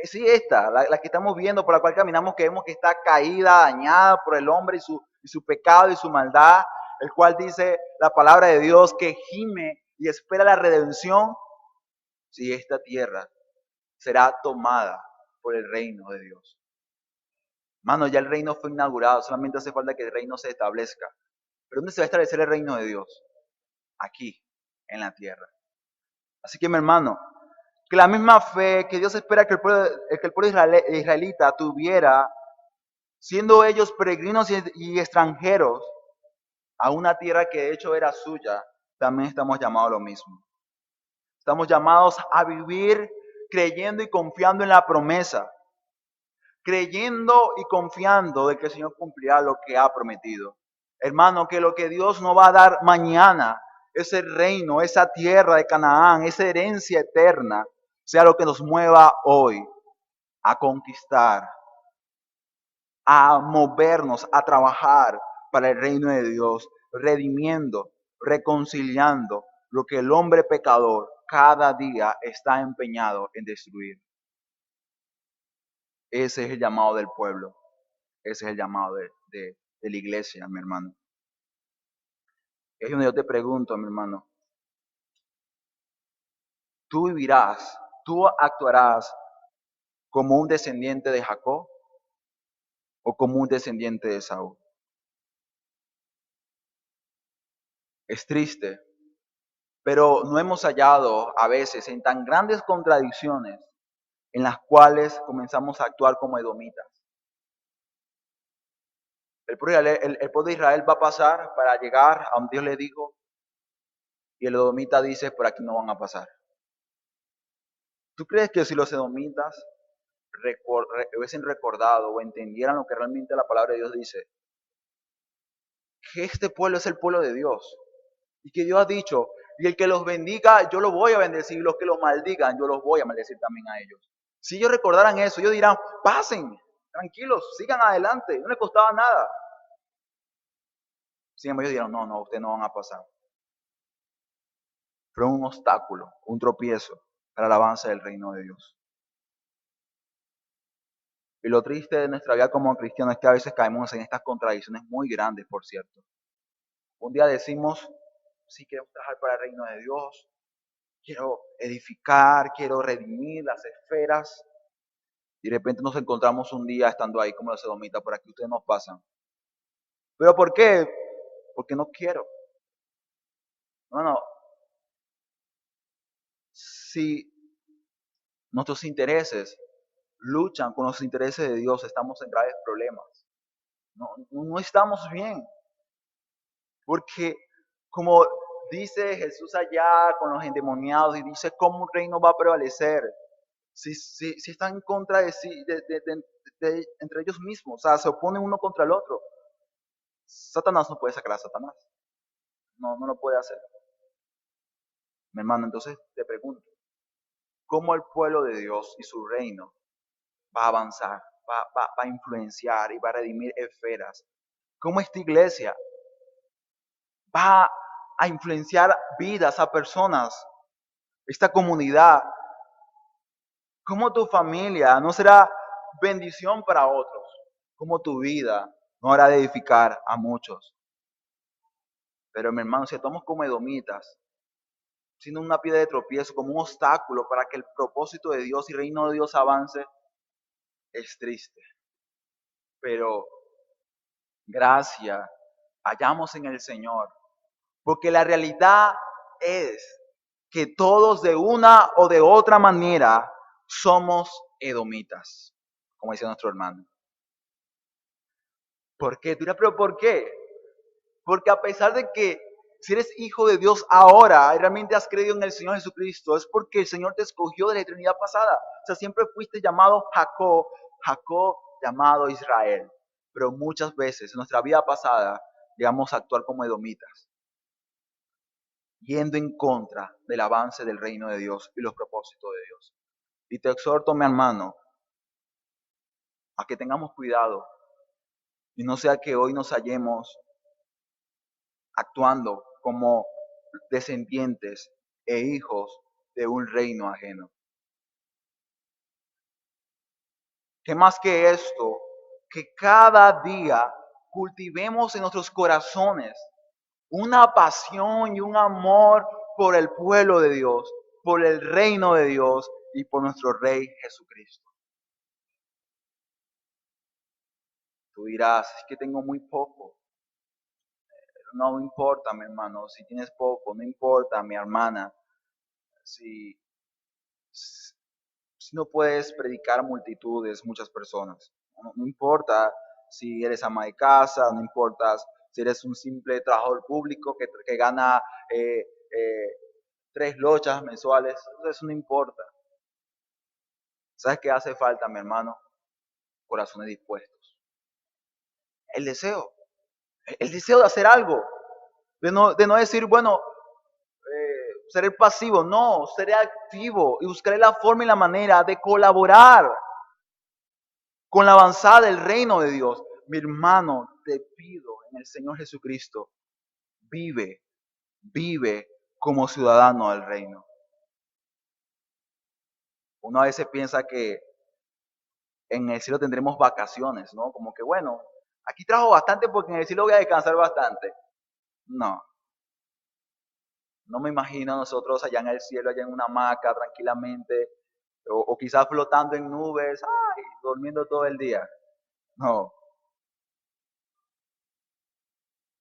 sí esta, la que estamos viendo, por la cual caminamos, que vemos que está caída, dañada por el hombre y su pecado y su maldad, el cual dice la palabra de Dios que gime y espera la redención, si esta tierra será tomada por el reino de Dios. Mano, ya el reino fue inaugurado, solamente hace falta que el reino se establezca. ¿Pero dónde se va a establecer el reino de Dios? Aquí, en la tierra. Así que mi hermano, que la misma fe que Dios espera que el pueblo israelita tuviera, siendo ellos peregrinos y extranjeros a una tierra que de hecho era suya, también estamos llamados a lo mismo. Estamos llamados a vivir creyendo y confiando en la promesa, creyendo y confiando de que el Señor cumplirá lo que ha prometido. Hermano, que lo que Dios nos va a dar mañana, ese reino, esa tierra de Canaán, esa herencia eterna, sea lo que nos mueva hoy a conquistar, a movernos, a trabajar para el reino de Dios, redimiendo, reconciliando lo que el hombre pecador cada día está empeñado en destruir. Ese es el llamado del pueblo. Ese es el llamado de la iglesia, mi hermano. Es donde yo te pregunto, mi hermano, ¿tú vivirás, tú actuarás como un descendiente de Jacob o como un descendiente de Saúl? Es triste, pero no hemos hallado a veces en tan grandes contradicciones en las cuales comenzamos a actuar como edomitas. El pueblo de Israel va a pasar para llegar a donde Dios le dijo, y el edomita dice, por aquí no van a pasar. ¿Tú crees que si los edomitas hubiesen recordado o entendieran lo que realmente la palabra de Dios dice, que este pueblo es el pueblo de Dios y que Dios ha dicho, y el que los bendiga, yo los voy a bendecir, y los que los maldigan, yo los voy a maldecir también a ellos? Si ellos recordaran eso, ellos dirán, pasen, tranquilos, sigan adelante, no les costaba nada. Sin embargo, ellos dirán, no, ustedes no van a pasar. Pero un obstáculo, un tropiezo para el avance del reino de Dios. Y lo triste de nuestra vida como cristianos es que a veces caemos en estas contradicciones muy grandes, por cierto. Un día decimos, sí, quiero trabajar para el reino de Dios, quiero edificar, quiero redimir las esferas. Y de repente nos encontramos un día estando ahí como los edomitas, por aquí ustedes nos pasan. ¿Pero por qué? Porque no quiero. No. Si nuestros intereses luchan con los intereses de Dios, estamos en graves problemas. No estamos bien. Porque como dice Jesús allá con los endemoniados y dice cómo un reino va a prevalecer si están en contra de sí, entre ellos mismos, o sea, se oponen uno contra el otro. Satanás no puede sacar a Satanás. No lo puede hacer. Mi hermano, entonces te pregunto, ¿cómo el pueblo de Dios y su reino va a avanzar, va a influenciar y va a redimir esferas? ¿Cómo esta iglesia va a influenciar vidas a personas? Esta comunidad, ¿cómo tu familia no será bendición para otros? ¿Cómo tu vida no hará de edificar a muchos? Pero mi hermano, si estamos como edomitas, siendo una piedra de tropiezo, como un obstáculo para que el propósito de Dios y reino de Dios avance, es triste. Pero gracia hallamos en el Señor, porque la realidad es que todos de una o de otra manera somos edomitas, como dice nuestro hermano. ¿Por qué? Tú dirás, pero ¿por qué? Porque a pesar de que si eres hijo de Dios ahora y realmente has creído en el Señor Jesucristo, es porque el Señor te escogió de la eternidad pasada. O sea, siempre fuiste llamado Jacob, Jacob llamado Israel. Pero muchas veces en nuestra vida pasada llegamos a actuar como edomitas, yendo en contra del avance del reino de Dios y los propósitos de Dios. Y te exhorto, mi hermano, a que tengamos cuidado y no sea que hoy nos hallemos actuando como descendientes e hijos de un reino ajeno. ¿Qué más que esto? Que cada día cultivemos en nuestros corazones una pasión y un amor por el pueblo de Dios, por el reino de Dios y por nuestro Rey Jesucristo. Tú dirás, es que tengo muy poco. No importa, mi hermano, si tienes poco, no importa, mi hermana, si no puedes predicar a multitudes, muchas personas. No importa si eres ama de casa, no importa si eres un simple trabajador público que gana 3 lochas mensuales, eso no importa. ¿Sabes qué hace falta, mi hermano? Corazones dispuestos. El deseo. El deseo de hacer algo. De no decir, bueno, seré pasivo. No, seré activo y buscaré la forma y la manera de colaborar con la avanzada del reino de Dios. Mi hermano, te pido en el Señor Jesucristo, vive como ciudadano del reino. Uno a veces piensa que en el cielo tendremos vacaciones, ¿no? Como que bueno, aquí trabajo bastante porque en el cielo voy a descansar bastante. No me imagino a nosotros allá en el cielo, allá en una hamaca, tranquilamente, o quizás flotando en nubes, ay, durmiendo todo el día. No,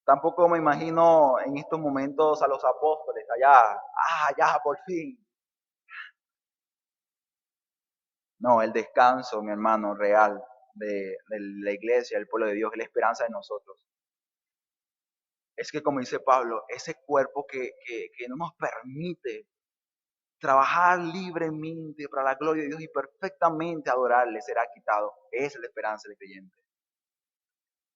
tampoco me imagino en estos momentos a los apóstoles allá, ya, por fin. No, el descanso, mi hermano, real de la iglesia, del pueblo de Dios, es la esperanza de nosotros. es que, como dice Pablo, ese cuerpo que no nos permite trabajar libremente para la gloria de Dios y perfectamente adorarle será quitado. Esa es la esperanza del creyente.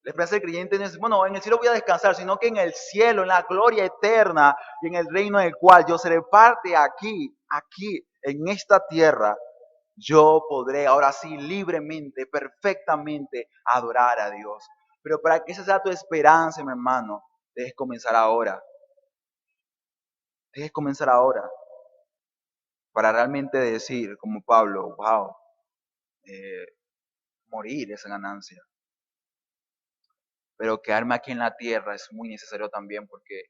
La esperanza del creyente no es, bueno, en el cielo voy a descansar, sino que en el cielo, en la gloria eterna y en el reino en el cual yo seré parte aquí, en esta tierra, yo podré ahora sí libremente, perfectamente adorar a Dios. Pero para que esa sea tu esperanza, mi hermano, debes comenzar ahora. Debes comenzar ahora para realmente decir, como Pablo, wow, eh, morir es ganancia. Pero quedarme aquí en la tierra es muy necesario también porque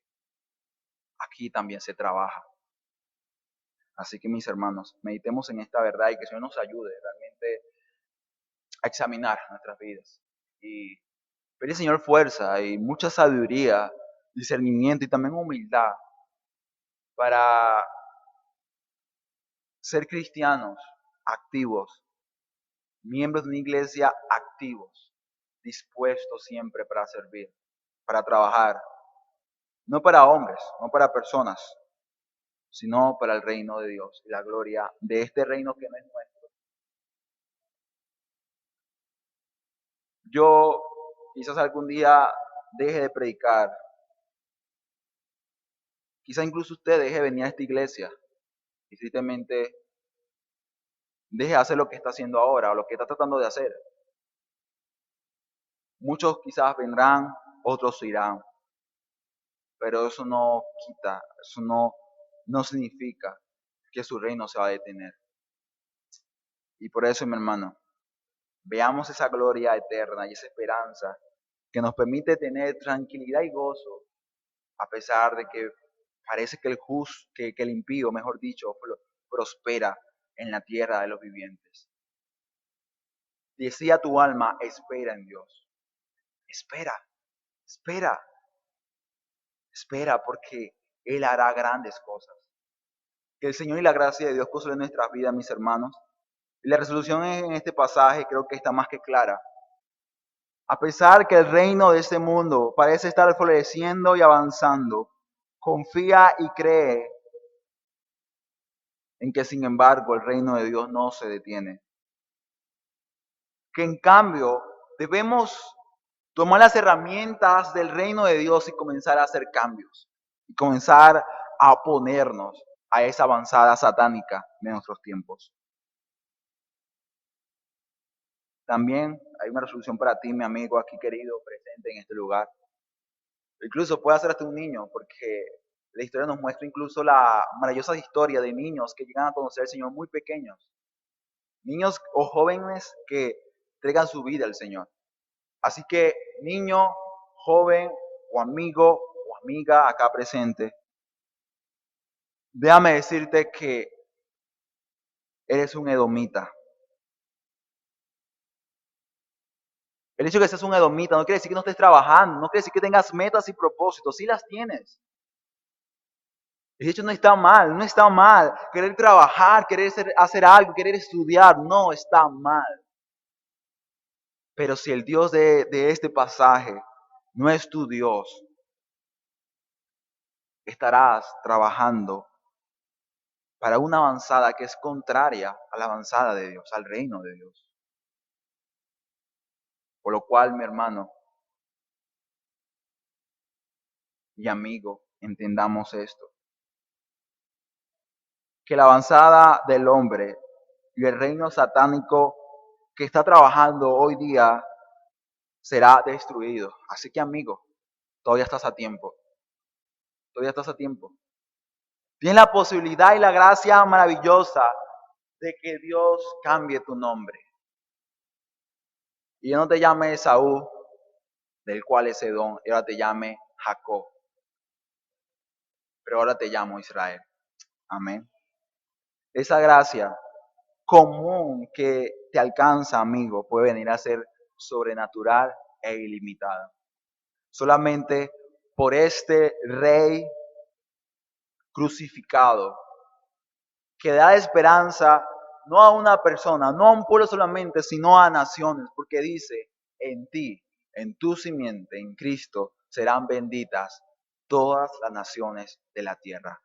aquí también se trabaja. Así que mis hermanos, meditemos en esta verdad y que el Señor nos ayude realmente a examinar nuestras vidas. Y pedir al Señor fuerza y mucha sabiduría, discernimiento y también humildad para ser cristianos activos, miembros de una iglesia activos, dispuestos siempre para servir, para trabajar, no para hombres, no para personas, sino para el reino de Dios y la gloria de este reino que no es nuestro. Yo quizás algún día deje de predicar, quizás incluso usted deje de venir a esta iglesia y tristemente deje de hacer lo que está haciendo ahora o lo que está tratando de hacer. Muchos quizás vendrán, otros se irán, pero eso no quita, eso no significa que su reino se va a detener. Y por eso, mi hermano, veamos esa gloria eterna y esa esperanza que nos permite tener tranquilidad y gozo, a pesar de que parece que que el impío, mejor dicho, prospera en la tierra de los vivientes. Decía tu alma, espera en Dios. Espera, espera, espera, porque Él hará grandes cosas. Que el Señor y la gracia de Dios consuelen nuestras vidas, mis hermanos. Y la resolución en este pasaje creo que está más que clara. A pesar que el reino de este mundo parece estar floreciendo y avanzando, confía y cree en que sin embargo el reino de Dios no se detiene. Que en cambio debemos tomar las herramientas del reino de Dios y comenzar a hacer cambios. Y comenzar a oponernos a esa avanzada satánica de nuestros tiempos. También hay una resolución para ti, mi amigo aquí querido, presente en este lugar. Incluso puede ser hasta un niño, porque la historia nos muestra incluso la maravillosa historia de niños que llegan a conocer al Señor muy pequeños. Niños o jóvenes que entregan su vida al Señor. Así que niño, joven o amigo o amiga acá presente, déjame decirte que eres un edomita. El hecho de que seas un edomita no quiere decir que no estés trabajando, no quiere decir que tengas metas y propósitos, sí las tienes. De hecho, no está mal, no está mal querer trabajar, querer hacer algo, querer estudiar, no está mal. Pero si el Dios de este pasaje no es tu Dios, estarás trabajando para una avanzada que es contraria a la avanzada de Dios, al reino de Dios. Por lo cual, mi hermano y amigo, entendamos esto. Que la avanzada del hombre y el reino satánico que está trabajando hoy día será destruido. Así que, amigo, todavía estás a tiempo. Todavía estás a tiempo. Tienes la posibilidad y la gracia maravillosa de que Dios cambie tu nombre. Y ya no te llame Esaú, del cual es Edom, y ahora te llame Jacob. Pero ahora te llamo Israel. Amén. Esa gracia común que te alcanza, amigo, puede venir a ser sobrenatural e ilimitada. Solamente por este Rey crucificado, que da esperanza no a una persona, no a un pueblo solamente, sino a naciones, porque dice, en ti, en tu simiente, en Cristo, serán benditas todas las naciones de la tierra.